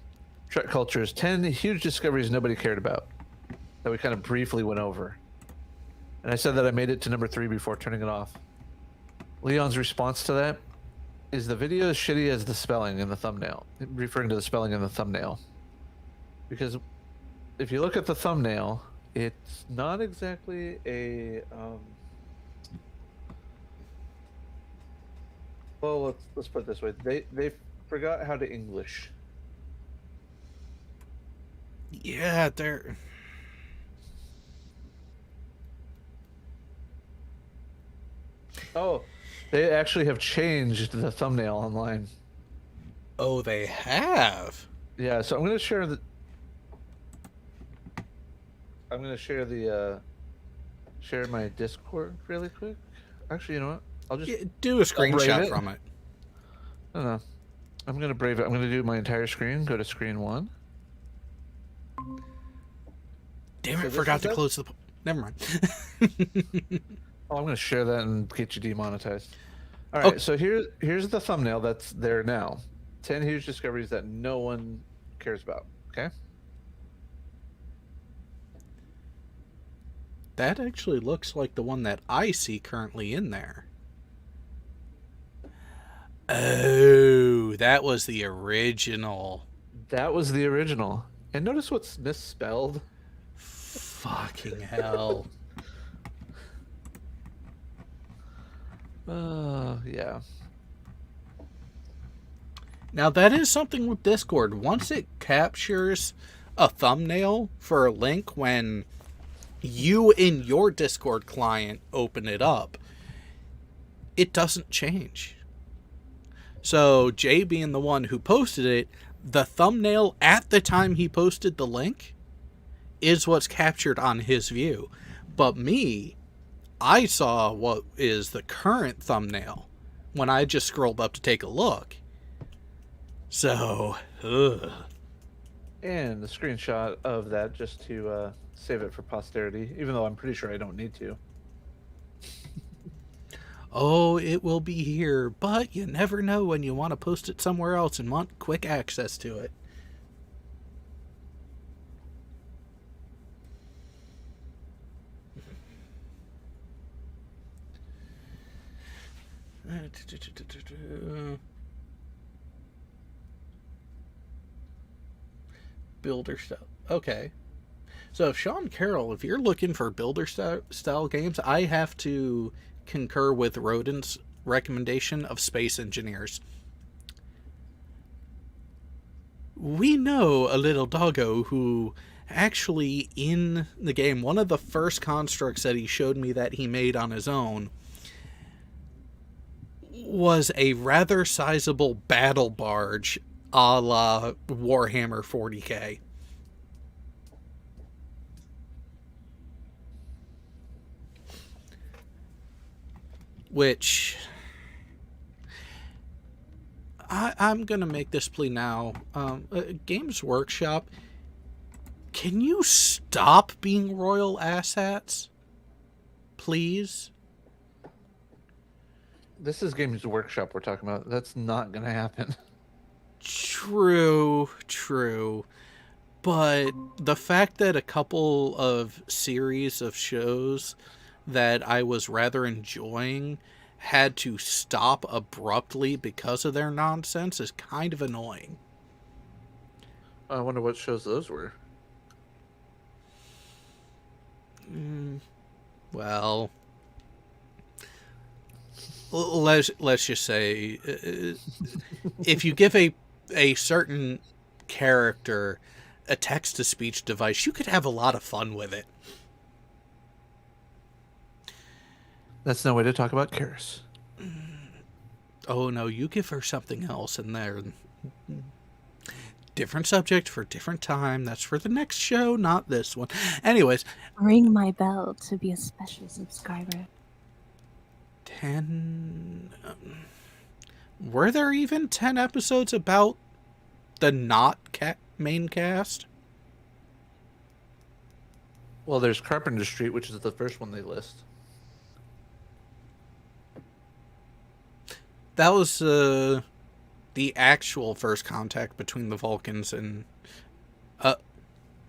Trek Culture's 10 huge discoveries nobody cared about that we kind of briefly went over. And I said that I made it to number 3 before turning it off. Leon's response to that is the video as shitty as the spelling in the thumbnail, referring to the spelling in the thumbnail. Because if you look at the thumbnail, it's not exactly a well, let's put it this way. They forgot how to English. Yeah, they're... Oh, they actually have changed the thumbnail online. Oh, they have? Yeah, so I'm gonna share share my Discord really quick. Actually, you know what? I'll just Do a screenshot it. from it. No. I'm gonna brave it. I'm gonna do my entire screen. Go to screen 1. Damn So it, this forgot is to it? close the... Never mind. Oh, I'm gonna share that and get you demonetized. All right, Oh. so here's the thumbnail that's there now. 10 huge discoveries that no one cares about. Okay. That actually looks like the one that I see currently in there. Oh, that was the original. That was the original. And notice what's misspelled. Fucking hell. Yeah. Now, that is something with Discord. Once it captures a thumbnail for a link when you in your Discord client open it up, it doesn't change. So, Jay being the one who posted it, the thumbnail at the time he posted the link is what's captured on his view. But me, I saw what is the current thumbnail when I just scrolled up to take a look. So, ugh. And the screenshot of that just to save it for posterity, even though I'm pretty sure I don't need to. Oh, it will be here, but you never know when you want to post it somewhere else and want quick access to it. Builder style. Okay. So, Sean Carroll, if you're looking for builder style games, I have to concur with Rodin's recommendation of Space Engineers. We know a little doggo who actually in the game, one of the first constructs that he showed me that he made on his own was a rather sizable battle barge a la Warhammer 40k. Which I'm going to make this plea now. Games Workshop, can you stop being royal asshats? Please? This is Games Workshop we're talking about. That's not going to happen. True. But the fact that a couple of series of shows that I was rather enjoying had to stop abruptly because of their nonsense is kind of annoying. I wonder what shows those were. Well, let's just say, if you give a certain character a text-to-speech device, you could have a lot of fun with it. That's no way to talk about Karis. Oh no, you give her something else in there. Different subject for different time. That's for the next show, not this one. Anyways. Ring my bell to be a special subscriber. 10... were there even 10 episodes about the main cast? Well, there's Carpenter Street, which is the first one they list. That was the actual first contact between the Vulcans and...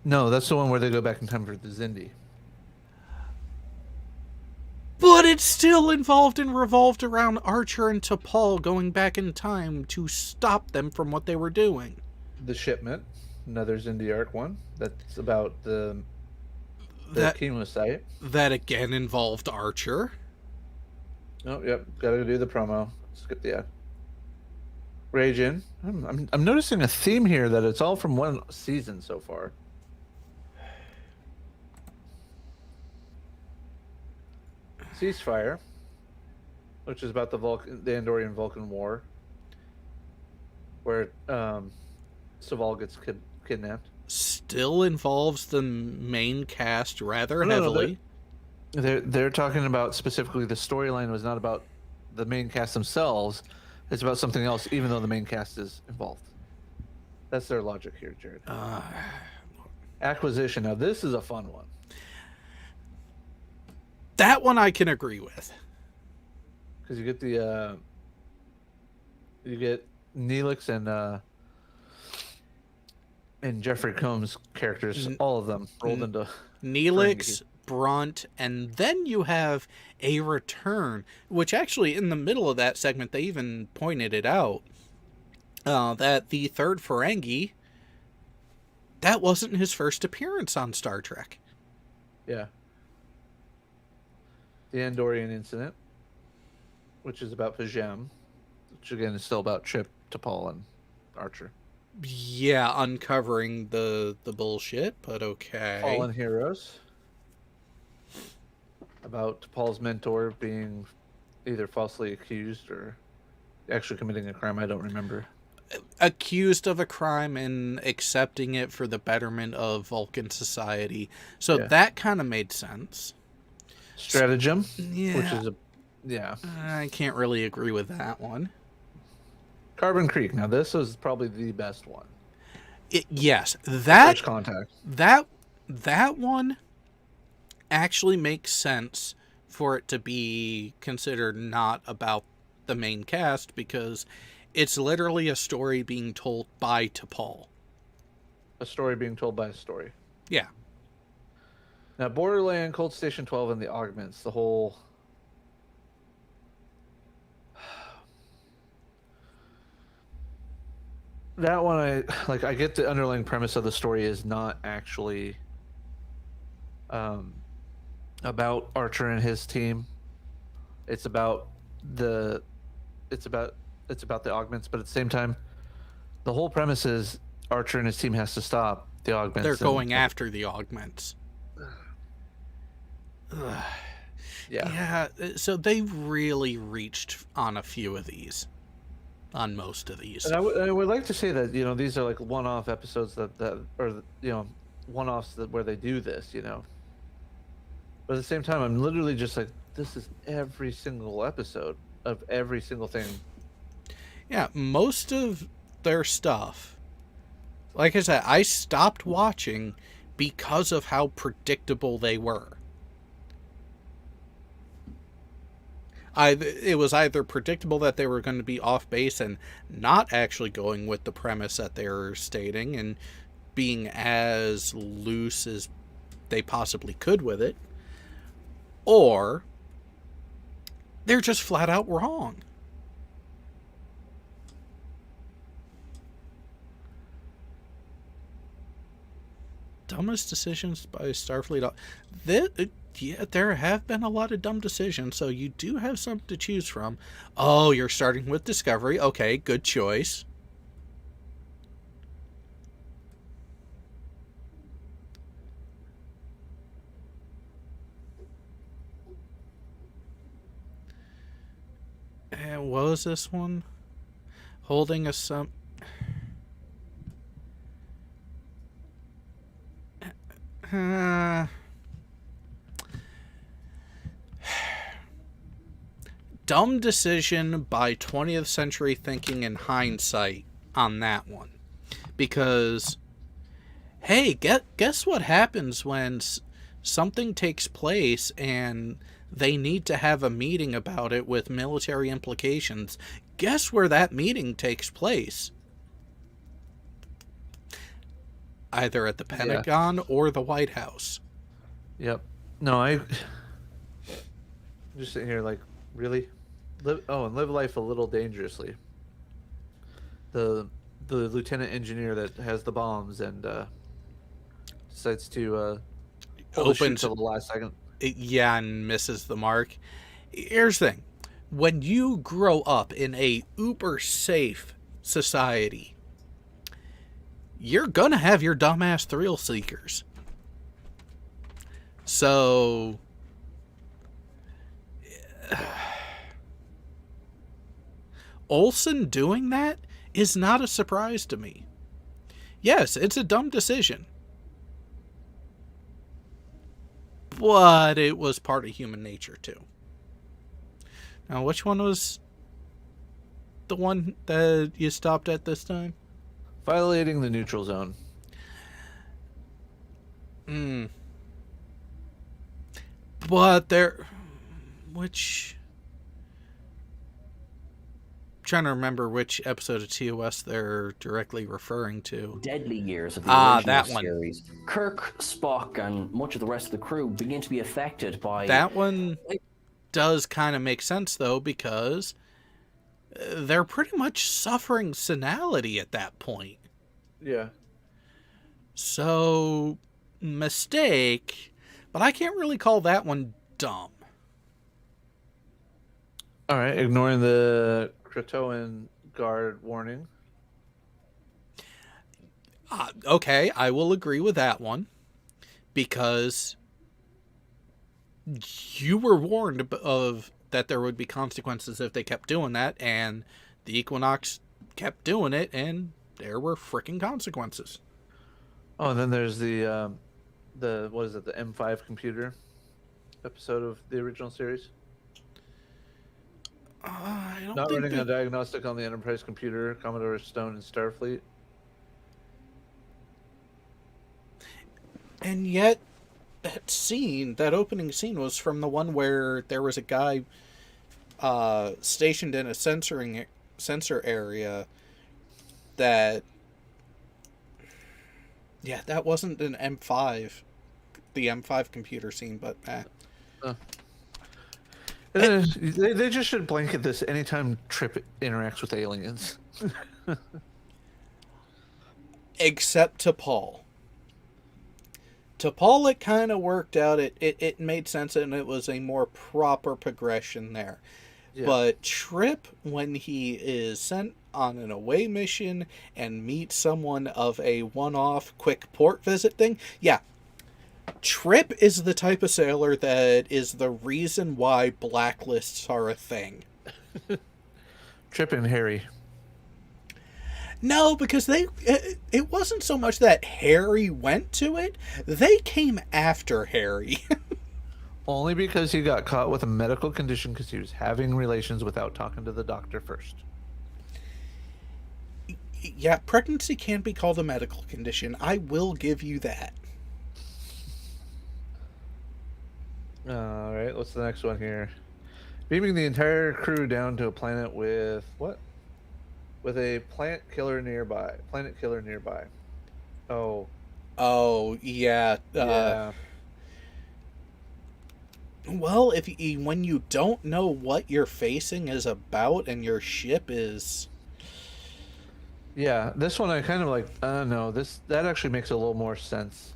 No, that's the one where they go back in time for the Zindi. But it's still involved and revolved around Archer and T'Pol going back in time to stop them from what they were doing. The Shipment, another Zindi arc one. That's about the chemo site. That again involved Archer. Oh, yep. Gotta do the promo. Skip the ad. Ragin. I'm noticing a theme here that it's all from one season so far. Ceasefire, which is about the Andorian Vulcan War, where Saval gets kidnapped. Still involves the main cast rather heavily. They're talking about specifically the storyline was not about the main cast themselves. It's about something else, even though the main cast is involved. That's their logic here, Jared. Acquisition. Now, this is a fun one. That one I can agree with. Because you get Neelix and Jeffrey Combs characters, all of them rolled into Neelix, Brunt, and then you have a return, which actually in the middle of that segment they even pointed it out, that the third Ferengi, that wasn't his first appearance on Star Trek. Yeah. The Andorian Incident, which is about Pajem, which again is still about Chip, T'Pol, and Archer. Yeah, uncovering the bullshit, but okay. Fallen Heroes, about T'Pol's mentor being either falsely accused or actually committing a crime. I don't remember. Accused of a crime and accepting it for the betterment of Vulcan society. So that kind of made sense. Stratagem, yeah. Which is I can't really agree with that one. Carbon Creek. Now this is probably the best one. Yes, that First Contact. That one actually makes sense for it to be considered not about the main cast because it's literally a story being told by T'Pol. A story being told by a story. Yeah. Now, Borderland, Cold Station 12, and the Augments, the whole... That one, I get the underlying premise of the story is not actually about Archer and his team. It's about the Augments, but at the same time, the whole premise is Archer and his team has to stop the Augments. They're going after the Augments. Yeah, so they really reached on a few of these. On most of these. And I would like to say that, these are like one-off episodes that or, one-offs where they do this, But at the same time, I'm literally just like, this is every single episode of every single thing. Yeah, most of their stuff, like I said, I stopped watching because of how predictable they were. It was either predictable that they were going to be off base and not actually going with the premise that they were stating and being as loose as they possibly could with it, or they're just flat out wrong. Dumbest decisions by Starfleet. Yeah, there have been a lot of dumb decisions, so you do have something to choose from. Oh, you're starting with Discovery. Okay, good choice. And what was this one? Holding a some... dumb decision by 20th century thinking in hindsight on that one. Because, hey, guess what happens when something takes place and they need to have a meeting about it with military implications? Guess where that meeting takes place? Either at the Pentagon or the White House. Yep. No, I'm just sitting here like, really? Live life a little dangerously. The lieutenant engineer that has the bombs and decides to Opens till the last second. Yeah, and misses the mark. Here's the thing. When you grow up in a uber safe society, you're gonna have your dumbass thrill seekers. So Olsen doing that is not a surprise to me. Yes, it's a dumb decision, but it was part of human nature too. Now, which one was the one that you stopped at this time? Violating the neutral zone. But trying to remember which episode of TOS they're directly referring to. Deadly years of the original that one. series. Kirk, Spock, and much of the rest of the crew begin to be affected by... That one does kind of make sense, though, because they're pretty much suffering senility at that point. Yeah. So, mistake, but I can't really call that one dumb. All right, ignoring the Kratoan guard warning. Okay, I will agree with that one, because you were warned of that there would be consequences if they kept doing that, and the Equinox kept doing it, and there were freaking consequences. Oh, and then there's the what is it, the M5 computer episode of the original series? I don't Not think running a diagnostic on the Enterprise computer, Commodore Stone, and Starfleet. And yet, that opening scene was from the one where there was a guy stationed in a sensor area that... Yeah, that wasn't an M5, the M5 computer scene, but They just should blanket this anytime Trip interacts with aliens. Except to Paul. To Paul, it kind of worked out. It made sense, and it was a more proper progression there. Yeah. But Trip, when he is sent on an away mission and meets someone of a one-off quick port visit thing, yeah, Trip is the type of sailor that is the reason why blacklists are a thing. Trip and Harry. No, because it wasn't so much that Harry went to it, they came after Harry. Only because he got caught with a medical condition because he was having relations without talking to the doctor first. Yeah, pregnancy can be called a medical condition. I will give you that. All right, what's the next one here? Beaming the entire crew down to a planet with what? With a planet killer nearby. Oh. Oh, yeah. Yeah. Well, when you don't know what you're facing is about and your ship is... Yeah, this one I kind of like, no, that actually makes a little more sense.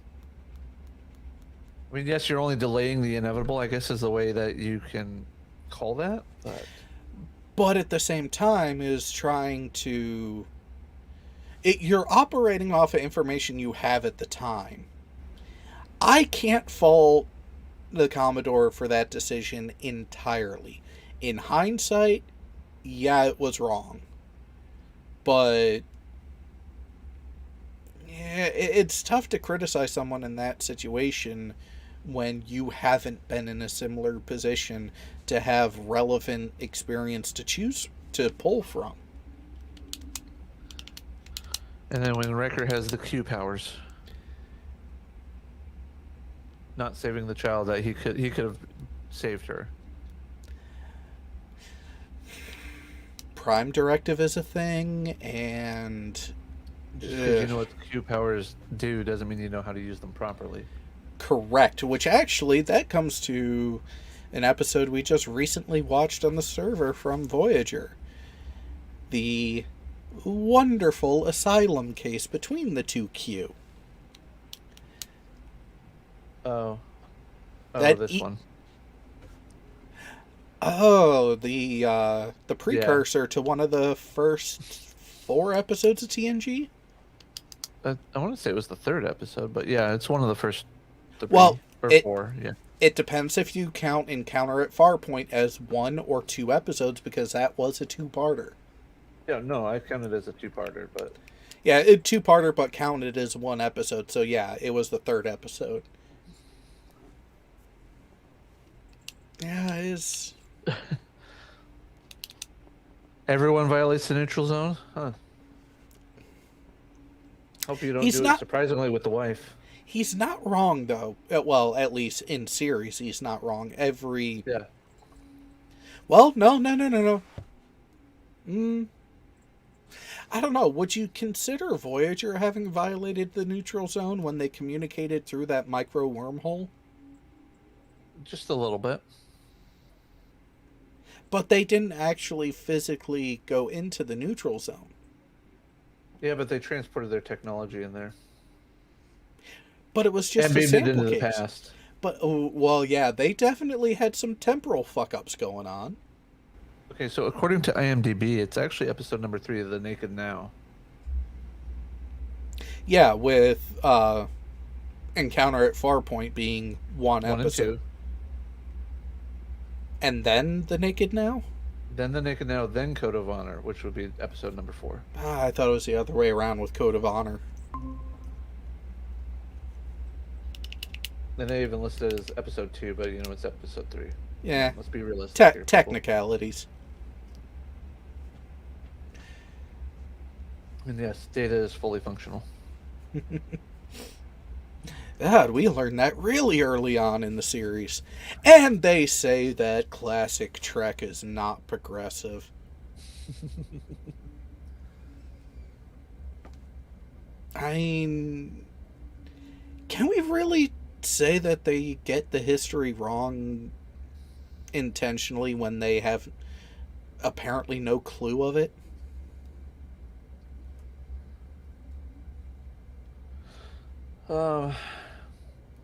I mean, yes, you're only delaying the inevitable, I guess is the way that you can call that, but at the same time is trying to... You're operating off of information you have at the time. I can't fault the Commodore for that decision entirely. In hindsight, yeah, it was wrong. But yeah, it's tough to criticize someone in that situation when you haven't been in a similar position to have relevant experience to choose to pull from. And then when Wrecker has the Q powers, not saving the child that he could have saved her. Prime Directive is a thing, and Just because you know what the Q powers do doesn't mean you know how to use them properly. Correct, which actually that comes to an episode we just recently watched on the server from Voyager. The wonderful asylum case between the two Q. Oh, That this one. Oh, the precursor to one of the first 4 episodes of TNG? I want to say it was the 3rd episode, but yeah, it's one of the first 3 Well, or 4, yeah. It depends if you count Encounter at Farpoint as 1 or 2 episodes, because that was a 2-parter. Yeah, no, I counted it as a 2-parter, but... Yeah, a 2-parter, but counted as 1 episode, so yeah, it was the 3rd episode. Yeah, it is... Everyone violates the neutral zone? Huh. Hope you don't do it surprisingly with the wife. He's not wrong, though. Well, at least in series, he's not wrong. Yeah. Well, no. I don't know. Would you consider Voyager having violated the neutral zone when they communicated through that micro wormhole? Just a little bit. But they didn't actually physically go into the neutral zone. Yeah, but they transported their technology in there. But it was just and a beamed it sample into case. the past. But, well, yeah, they definitely had some temporal fuck-ups going on. Okay, so according to IMDb, it's actually episode number 3 of The Naked Now. Yeah, with Encounter at Farpoint being one episode. And 2. And then The Naked Now? Then The Naked Now, then Code of Honor, which would be episode number 4. I thought it was the other way around with Code of Honor. And they even listed it as episode 2, but it's episode 3. Yeah. Let's be realistic here, technicalities. And yes, Data is fully functional. God, we learned that really early on in the series. And they say that classic Trek is not progressive. I mean, can we really say that they get the history wrong intentionally when they have apparently no clue of it?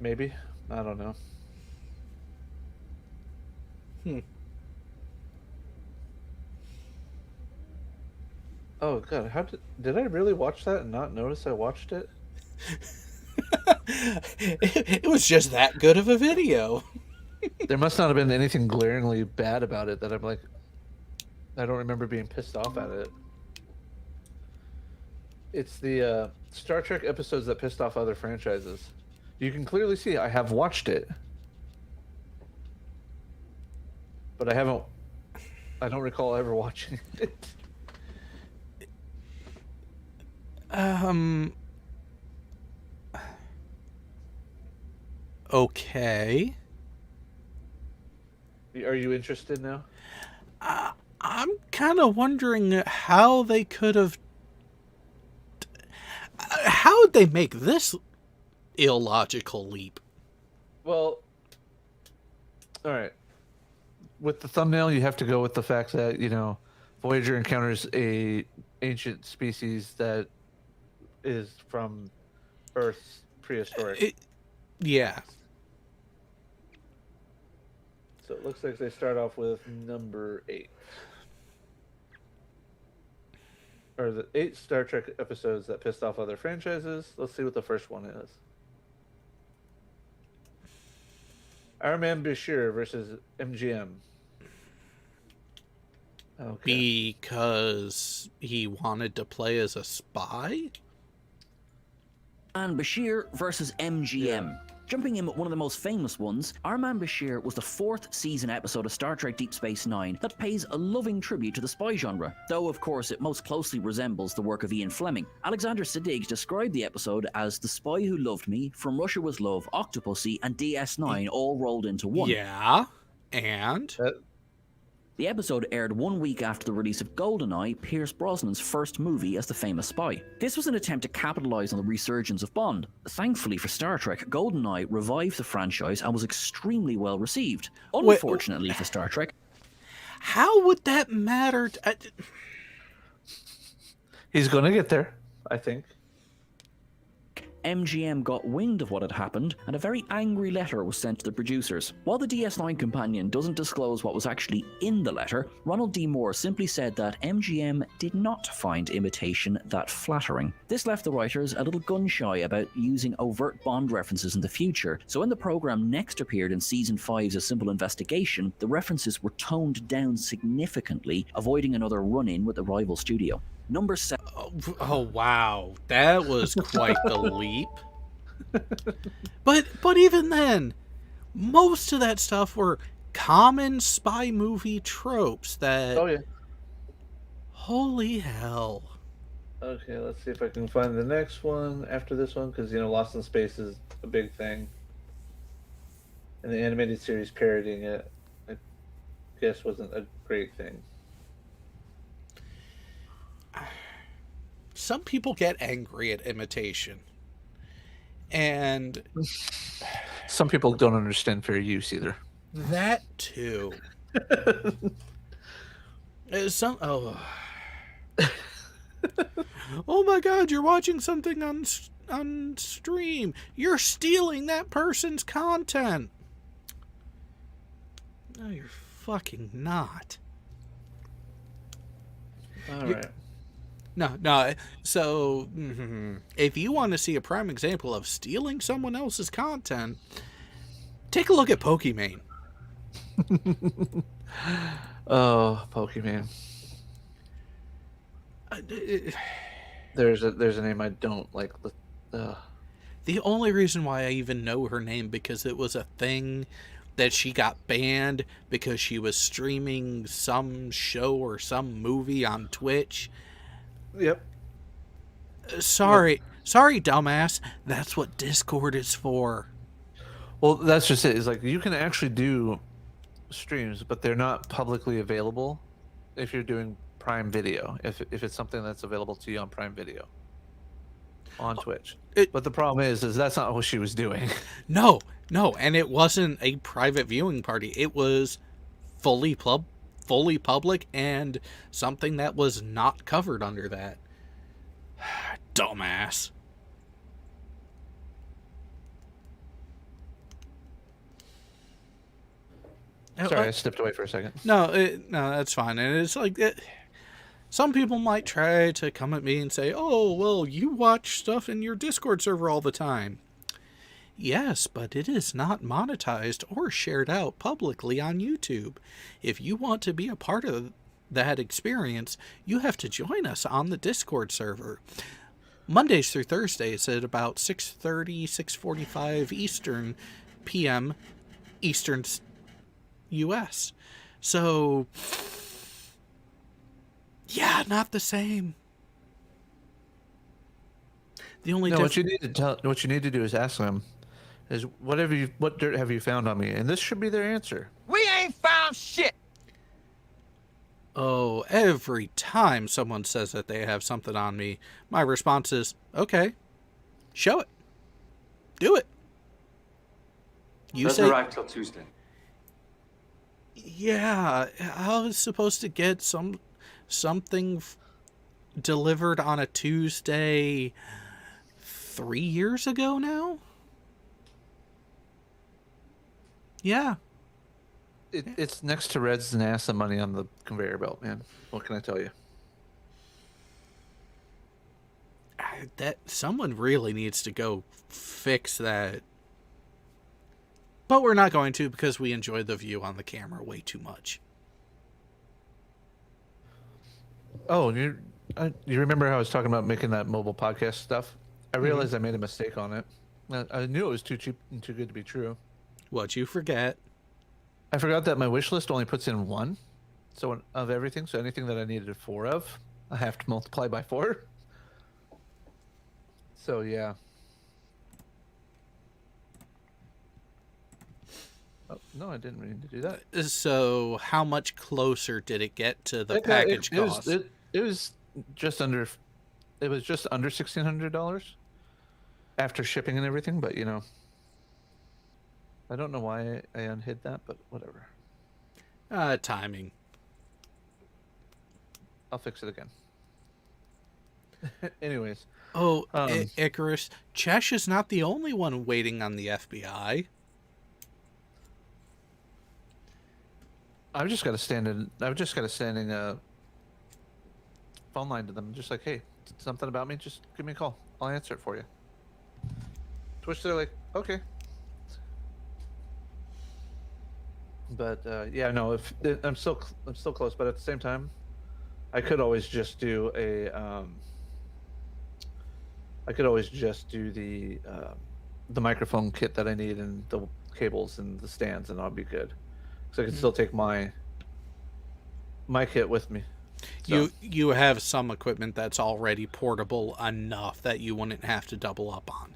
Maybe. I don't know. Oh god, did I really watch that and not notice I watched it? It was just that good of a video. There must not have been anything glaringly bad about it that I'm like, I don't remember being pissed off at it. It's the Star Trek episodes that pissed off other franchises. You can clearly see I have watched it, but I don't recall ever watching it. Okay. Are you interested now? I'm kind of wondering how they could have. How would they make this illogical leap? Well, all right. With the thumbnail, you have to go with the fact that, you know, Voyager encounters a ancient species that is from Earth's prehistoric. Yeah. So it looks like they start off with number 8. Or the 8 Star Trek episodes that pissed off other franchises. Let's see what the first one is. Our Man Bashir versus MGM. Okay. Because he wanted to play as a spy? And Bashir versus MGM. Yeah. Jumping in with one of the most famous ones, Our Man Bashir was the 4th season episode of Star Trek Deep Space Nine that pays a loving tribute to the spy genre, though of course it most closely resembles the work of Ian Fleming. Alexander Siddig described the episode as The Spy Who Loved Me, From Russia With Love, Octopussy, and DS9 all rolled into one. Yeah, and? The episode aired 1 week after the release of GoldenEye, Pierce Brosnan's first movie as the famous spy. This was an attempt to capitalize on the resurgence of Bond. Thankfully for Star Trek, GoldenEye revived the franchise and was extremely well received. Unfortunately for Star Trek, how would that matter? He's going to get there, I think. MGM got wind of what had happened, and a very angry letter was sent to the producers. While the DS9 companion doesn't disclose what was actually in the letter, Ronald D. Moore simply said that MGM did not find imitation that flattering. This left the writers a little gun-shy about using overt Bond references in the future, so when the program next appeared in Season 5's A Simple Investigation, the references were toned down significantly, avoiding another run-in with the rival studio. Number 7. Oh wow, that was quite the leap. But even then, most of that stuff were common spy movie tropes that. Oh yeah. Holy hell. Okay, let's see if I can find the next one after this one, because you know Lost in Space is a big thing, and the animated series parodying it, I guess, wasn't a great thing. Some people get angry at imitation. And some people don't understand fair use either. That too. Oh my god, you're watching something on stream. You're stealing that person's content. No, you're fucking not. All right. No. So, if you want to see a prime example of stealing someone else's content, take a look at Pokemon. Oh, Pokemon. There's a name I don't like. The only reason why I even know her name because it was a thing that she got banned because she was streaming some show or some movie on Twitch. Yep. Sorry, dumbass. That's what Discord is for. Well, that's just it. It's like you can actually do streams, but they're not publicly available if you're doing Prime Video. If it's something that's available to you on Prime Video on Twitch. But the problem is that's not what she was doing. No, and it wasn't a private viewing party. It was fully public and something that was not covered under that. Dumbass. Sorry, I stepped away for a second. No, that's fine. And it's like some people might try to come at me and say, "Oh, well, you watch stuff in your Discord server all the time." Yes, but it is not monetized or shared out publicly on YouTube. If you want to be a part of that experience, you have to join us on the Discord server. Mondays through Thursdays at about 6:30, 6:45 Eastern PM, Eastern US. So, yeah, not the same. The only No, what you need to do is ask them, is what dirt have you found on me? And this should be their answer. We ain't found shit. Oh, every time someone says that they have something on me, my response is, okay, show it. Do it. You Doesn't say, arrive till Tuesday. yeah, I was supposed to get something delivered on a Tuesday 3 years ago now? Yeah. It's next to Red's NASA money on the conveyor belt, man. What can I tell you? That someone really needs to go fix that. But we're not going to, because we enjoy the view on the camera way too much. Oh, you remember how I was talking about making that mobile podcast stuff? I realized I made a mistake on it. I knew it was too cheap and too good to be true. What'd you forget? I forgot that my wish list only puts in 1, so of everything. So anything that I needed 4 of, I have to multiply by 4. So yeah. Oh no, I didn't mean to do that. So how much closer did it get to the package cost? It was just under. It was just under $1,600 after shipping and everything. But I don't know why I unhid that, but whatever. Timing. I'll fix it again. Anyways. Oh, Icarus, Chesh is not the only one waiting on the FBI. I've just got to stand in a phone line to them, just like, hey, something about me, just give me a call. I'll answer it for you. To which they're like, okay. But yeah, no, if I'm still close, but at the same time, I could always just do the microphone kit that I need and the cables and the stands, and I'll be good. So I can still take my kit with me. So. You have some equipment that's already portable enough that you wouldn't have to double up on.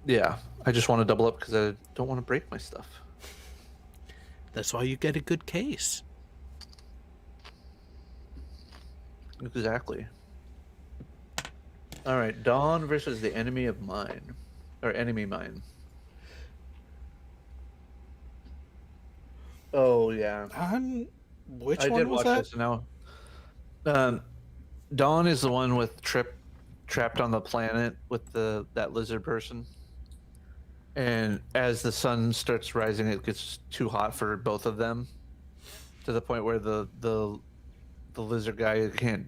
Yeah, I just want to double up because I don't want to break my stuff. That's why you get a good case. Exactly. All right, Dawn versus the enemy of mine, or enemy mine. Oh yeah. Which I one did was watch that? this now. Dawn is the one with Trip trapped on the planet with that lizard person. And as the sun starts rising, it gets too hot for both of them, to the point where the lizard guy can't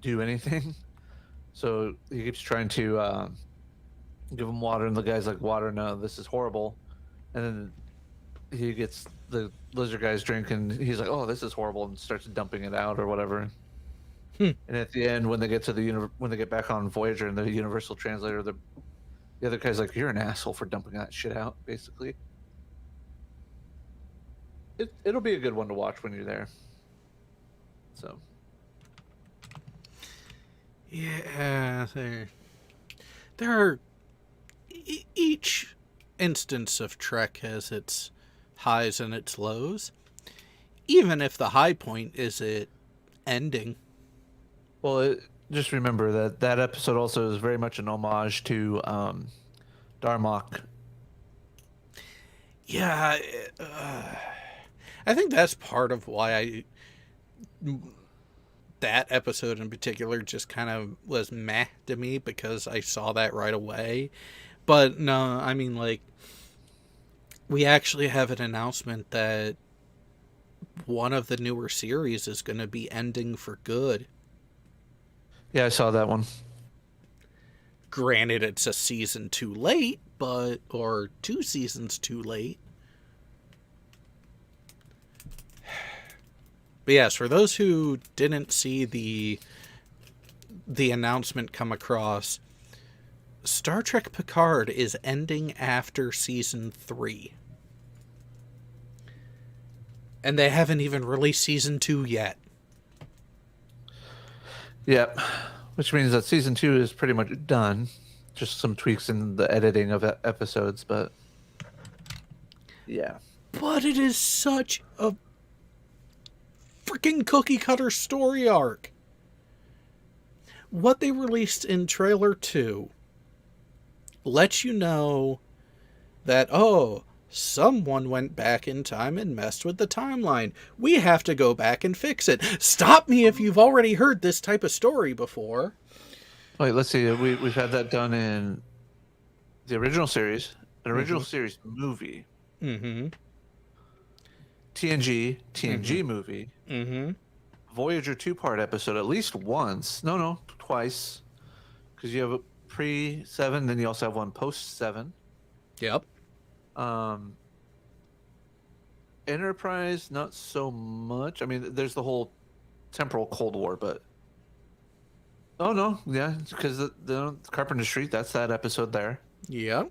do anything. So he keeps trying to give him water, and the guy's like, "Water? No, this is horrible." And then he gets the lizard guy's drink, and he's like, "Oh, this is horrible," and starts dumping it out or whatever. And at the end, when they get to when they get back on Voyager and the universal translator, the other guy's like, "You're an asshole for dumping that shit out," basically. It'll be a good one to watch when you're there. So. Yeah, there are each instance of Trek has its highs and its lows. Even if the high point is it ending. Well, just remember that episode also is very much an homage to Darmok. Yeah, I think that's part of why that episode in particular just kind of was meh to me, because I saw that right away. But no, I mean, like, we actually have an announcement that one of the newer series is going to be ending for good. Yeah, I saw that one. Granted, it's a season too late, or 2 seasons too late. But yes, for those who didn't see the announcement come across, Star Trek Picard is ending after season 3. And they haven't even released season 2 yet. Yep. Which means that season 2 is pretty much done. Just some tweaks in the editing of episodes, but yeah. But it is such a freaking cookie cutter story arc. What they released in trailer 2 lets you know that, oh, someone went back in time and messed with the timeline. We have to go back and fix it. Stop me if you've already heard this type of story before. Wait, let's see. We've had that done in the original series, an original series movie. Mm-hmm. TNG movie. Mm-hmm. Voyager 2-part episode at least once. No, twice. Because you have a pre-7, then you also have one post-7. Yep. Enterprise, not so much. I mean, there's the whole temporal Cold War, but... Oh, no. Yeah, because the Carpenter Street, that's that episode there. Yep.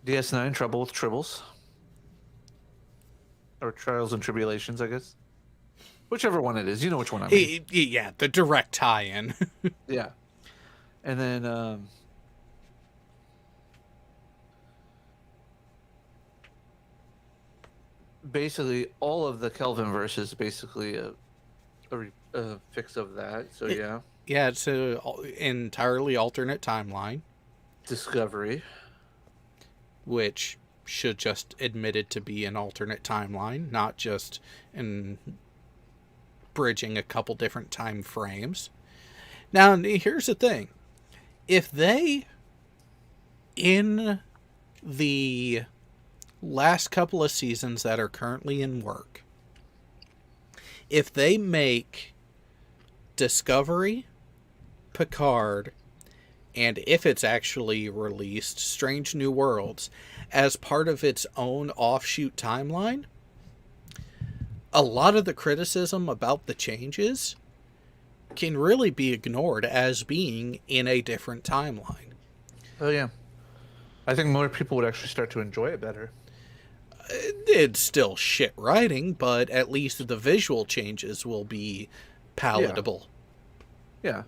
DS9, Trouble with Tribbles. Or Trials and Tribulations, I guess. Whichever one it is. You know which one I mean. Yeah, the direct tie-in. Yeah. And then... basically, all of the Kelvinverse is basically a fix of that. So, yeah. Yeah, it's an entirely alternate timeline. Discovery. Which should just admit it to be an alternate timeline, not just bridging a couple different time frames. Now, here's the thing. If they, in the last couple of seasons that are currently in work, if they make Discovery, Picard, and if it's actually released, Strange New Worlds, as part of its own offshoot timeline, a lot of the criticism about the changes can really be ignored as being in a different timeline. Oh, yeah. I think more people would actually start to enjoy it better. It's still shit writing, but at least the visual changes will be palatable. Yeah.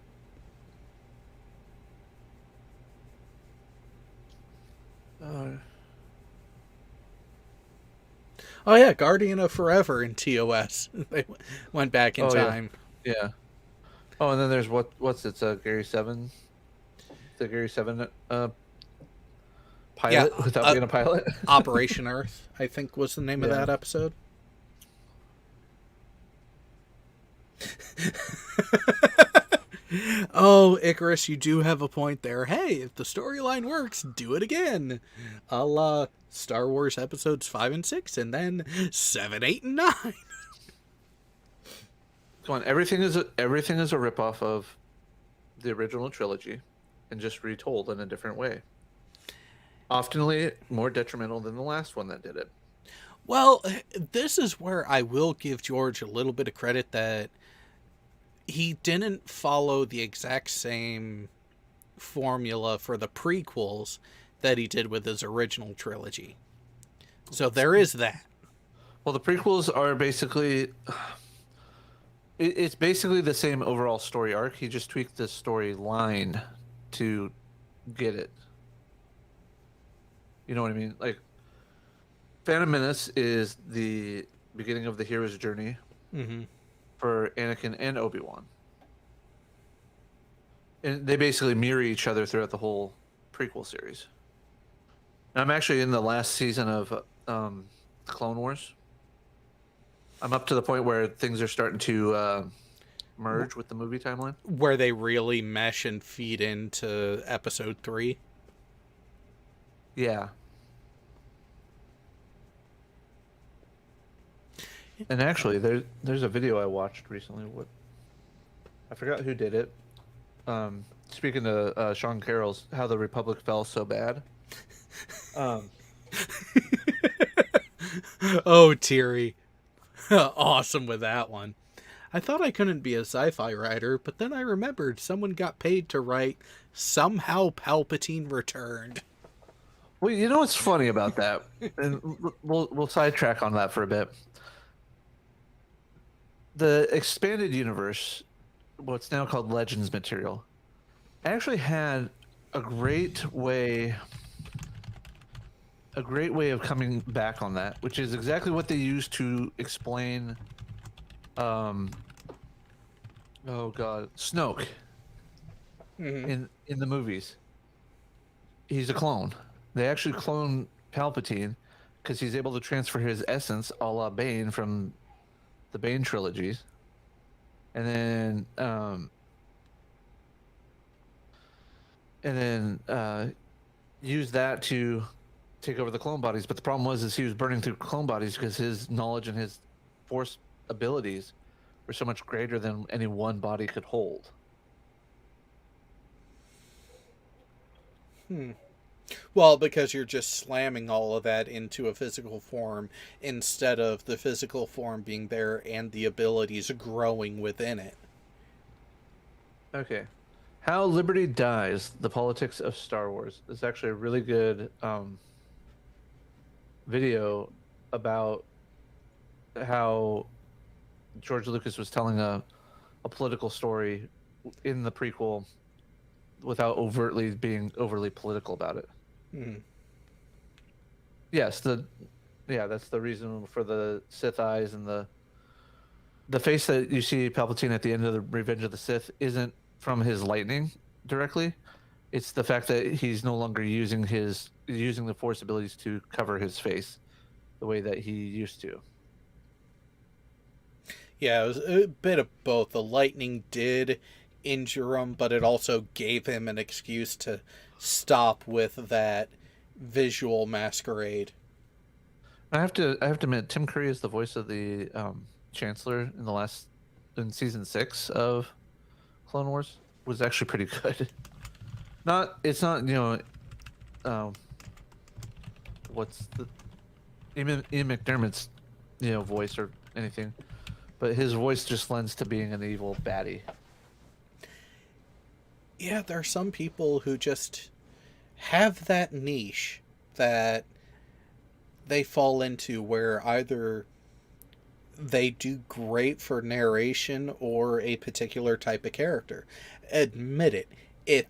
Oh yeah, Guardian of Forever in TOS. They went back in time. Yeah. Oh, and then there's what's it? Gary 7. The Gary 7 pilot without being a pilot. Operation Earth, I think, was the name of that episode. Oh, Icarus, you do have a point there. Hey, if the storyline works, do it again. A la Star Wars episodes 5 and 6, and then 7, 8, and 9. Come on, everything is a ripoff of the original trilogy, and just retold in a different way. Oftenly more detrimental than the last one that did it. Well, this is where I will give George a little bit of credit that he didn't follow the exact same formula for the prequels that he did with his original trilogy. So there is that. Well, the prequels are basically... It's basically the same overall story arc. He just tweaked the storyline to get it. You know what I mean? Like, Phantom Menace is the beginning of the hero's journey for Anakin and Obi-Wan. And they basically mirror each other throughout the whole prequel series. And I'm actually in the last season of Clone Wars. I'm up to the point where things are starting to merge with the movie timeline. Where they really mesh and feed into episode 3. Yeah. And actually, there's a video I watched recently. I forgot who did it. speaking to Sean Carroll's, how the Republic fell so bad. Oh, Teary. Awesome with that one. I thought I couldn't be a sci-fi writer, but then I remembered someone got paid to write Somehow Palpatine Returned. Well, you know what's funny about that, and we'll sidetrack on that for a bit. The expanded universe, what's now called Legends material, actually had a great way of coming back on that, which is exactly what they used to explain Snoke in the movies. He's a clone. They actually clone Palpatine because he's able to transfer his essence, a la Bane from the Bane trilogies, and then use that to take over the clone bodies. But the problem was he was burning through clone bodies because his knowledge and his force abilities were so much greater than any one body could hold. Well, because you're just slamming all of that into a physical form instead of the physical form being there and the abilities growing within it. Okay. How Liberty Dies, The Politics of Star Wars. It's actually a really good video about how George Lucas was telling a political story in the prequel without being overly political about it. Yes, that's the reason for the Sith eyes, and the face that you see Palpatine at the end of the Revenge of the Sith isn't from his lightning directly. It's the fact that he's no longer using the Force abilities to cover his face the way that he used to. Yeah, it was a bit of both. The lightning did injure him, but it also gave him an excuse to stop with that visual masquerade. I have to admit, Tim Curry is the voice of the Chancellor in season 6 of Clone Wars. Was actually pretty good. It's not what's the Ian McDermott's voice or anything, but his voice just lends to being an evil baddie. Yeah, there are some people who just have that niche that they fall into where either they do great for narration or a particular type of character. Admit it.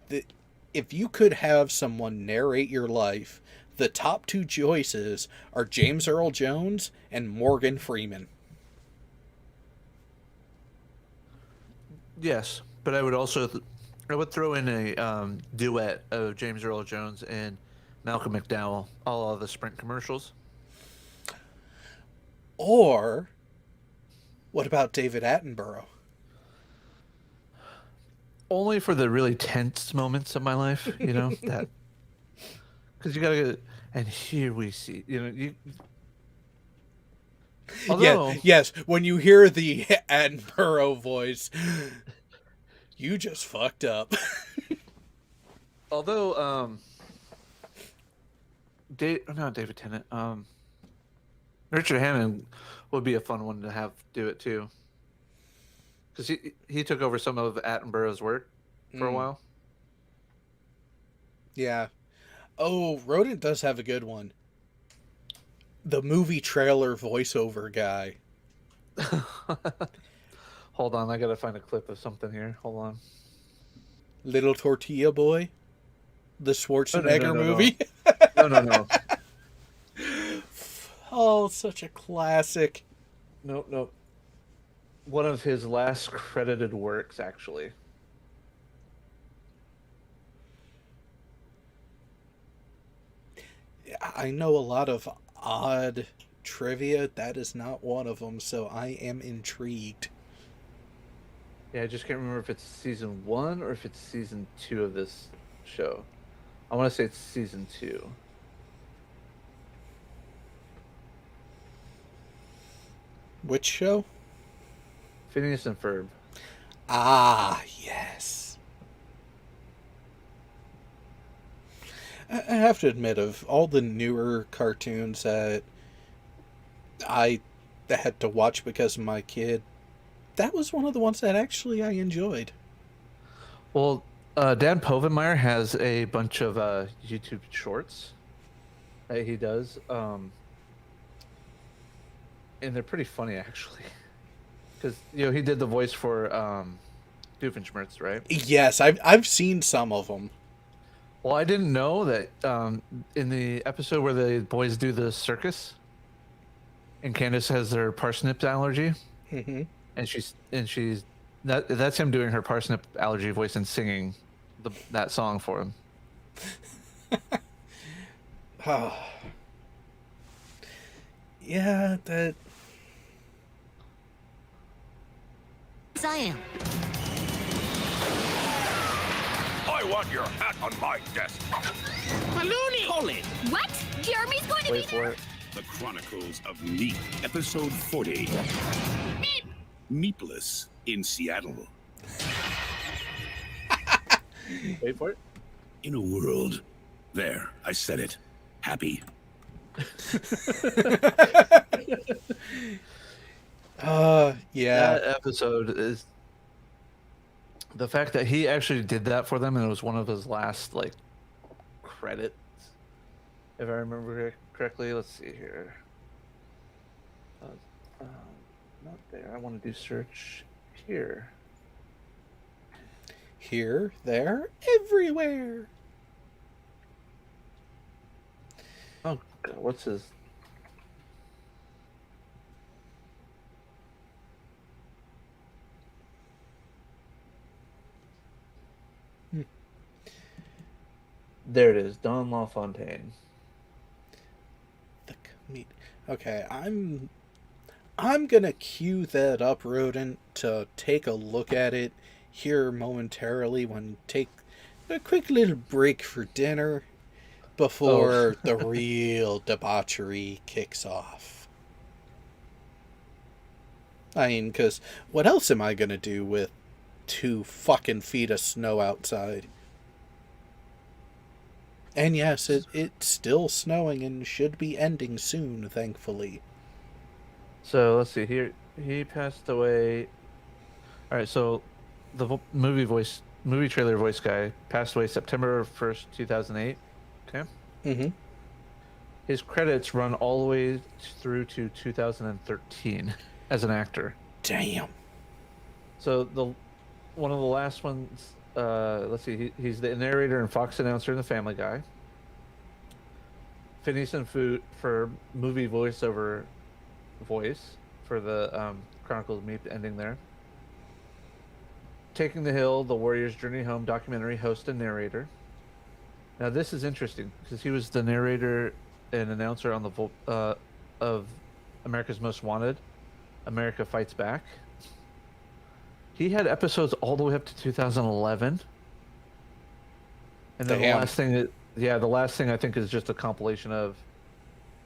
If you could have someone narrate your life, the top two choices are James Earl Jones and Morgan Freeman. Yes, but I would throw in a duet of James Earl Jones and Malcolm McDowell, all of the Sprint commercials. Or what about David Attenborough? Only for the really tense moments of my life, that because you gotta. And here we see, although, yes, when you hear the Attenborough voice, you just fucked up. although, not David Tennant, Richard Hammond would be a fun one to have do it too, because he took over some of Attenborough's work for a while. Yeah. Oh, Rodent does have a good one. The movie trailer voiceover guy. Hold on, I gotta find a clip of something here. Hold on. Little Tortilla Boy? The Schwarzenegger movie? No. Oh, such a classic. Nope. One of his last credited works, actually. I know a lot of odd trivia. That is not one of them, so I am intrigued. Yeah, I just can't remember if it's season 1 or if it's season 2 of this show. I want to say it's season 2. Which show? Phineas and Ferb. Ah, yes. I have to admit, of all the newer cartoons that I had to watch because of my kid, that was one of the ones that actually I enjoyed. Well, Dan Povenmire has a bunch of YouTube shorts that he does, and they're pretty funny actually. Because he did the voice for Doofenshmirtz, right? Yes, I've seen some of them. Well, I didn't know that in the episode where the boys do the circus, and Candace has their parsnip allergy, Mm-hmm. and she's that's him doing her parsnip allergy voice and singing that song for him. Oh. Yeah, that. I am. I want your hat on my desk. Maloney! Hold it. What? Jeremy's going to Wait be for there? it. The Chronicles of Meep, episode 40. Meep. Meepless in Seattle. Wait for it. In a world. There, I said it. Happy. Yeah. That episode is the fact that he actually did that for them, and it was one of his last credits, if I remember correctly. Let's see here. Not there. I want to do search here. Here, there, everywhere. Oh God, what's his? There it is, Don LaFontaine. Okay, I'm gonna cue that up, Rodent, to take a look at it here momentarily when take a quick little break for dinner before the real debauchery kicks off. I mean, because what else am I gonna do with 2 fucking feet of snow outside? And yes, it's still snowing and should be ending soon, thankfully. So let's see here. He passed away. All right, so the movie trailer voice guy passed away September 1st, 2008. Okay. Mm-hmm. His credits run all the way through to 2013 as an actor. Damn. So one of the last ones. Let's see. He's the narrator and Fox announcer in The Family Guy. Phineas and Food for movie voiceover voice for the Chronicles of Meep ending there. Taking the Hill, The Warrior's Journey Home documentary host and narrator. Now this is interesting because he was the narrator and announcer on the of America's Most Wanted, America Fights Back. He had episodes all the way up to 2011. And then the last thing I think is just a compilation of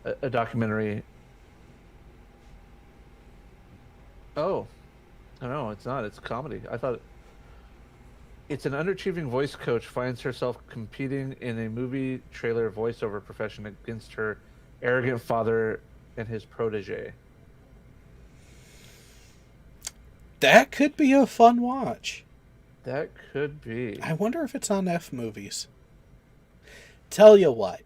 a documentary. Oh, no, it's not. It's a comedy. I thought it's an underachieving voice coach finds herself competing in a movie trailer voiceover profession against her arrogant father and his protege. That could be a fun watch. That could be. I wonder if it's on F Movies. Tell you what.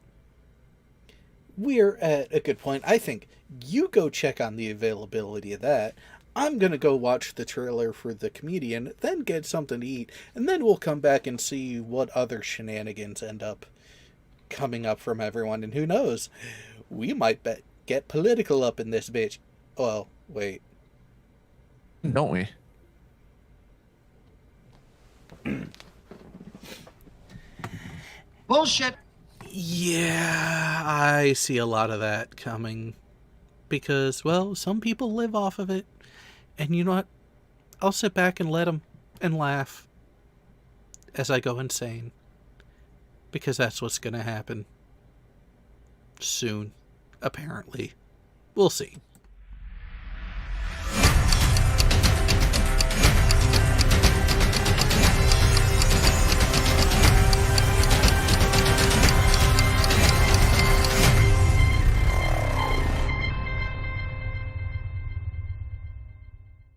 We're at a good point. I think you go check on the availability of that. I'm going to go watch the trailer for The Comedian, then get something to eat, and then we'll come back and see what other shenanigans end up coming up from everyone. And who knows? We might get political up in this bitch. Well, wait. Don't we? Bullshit. Yeah, I see a lot of that coming. Because, well, some people live off of it. And you know what? I'll sit back and let them and laugh as I go insane. Because that's what's going to happen. Soon, apparently. We'll see.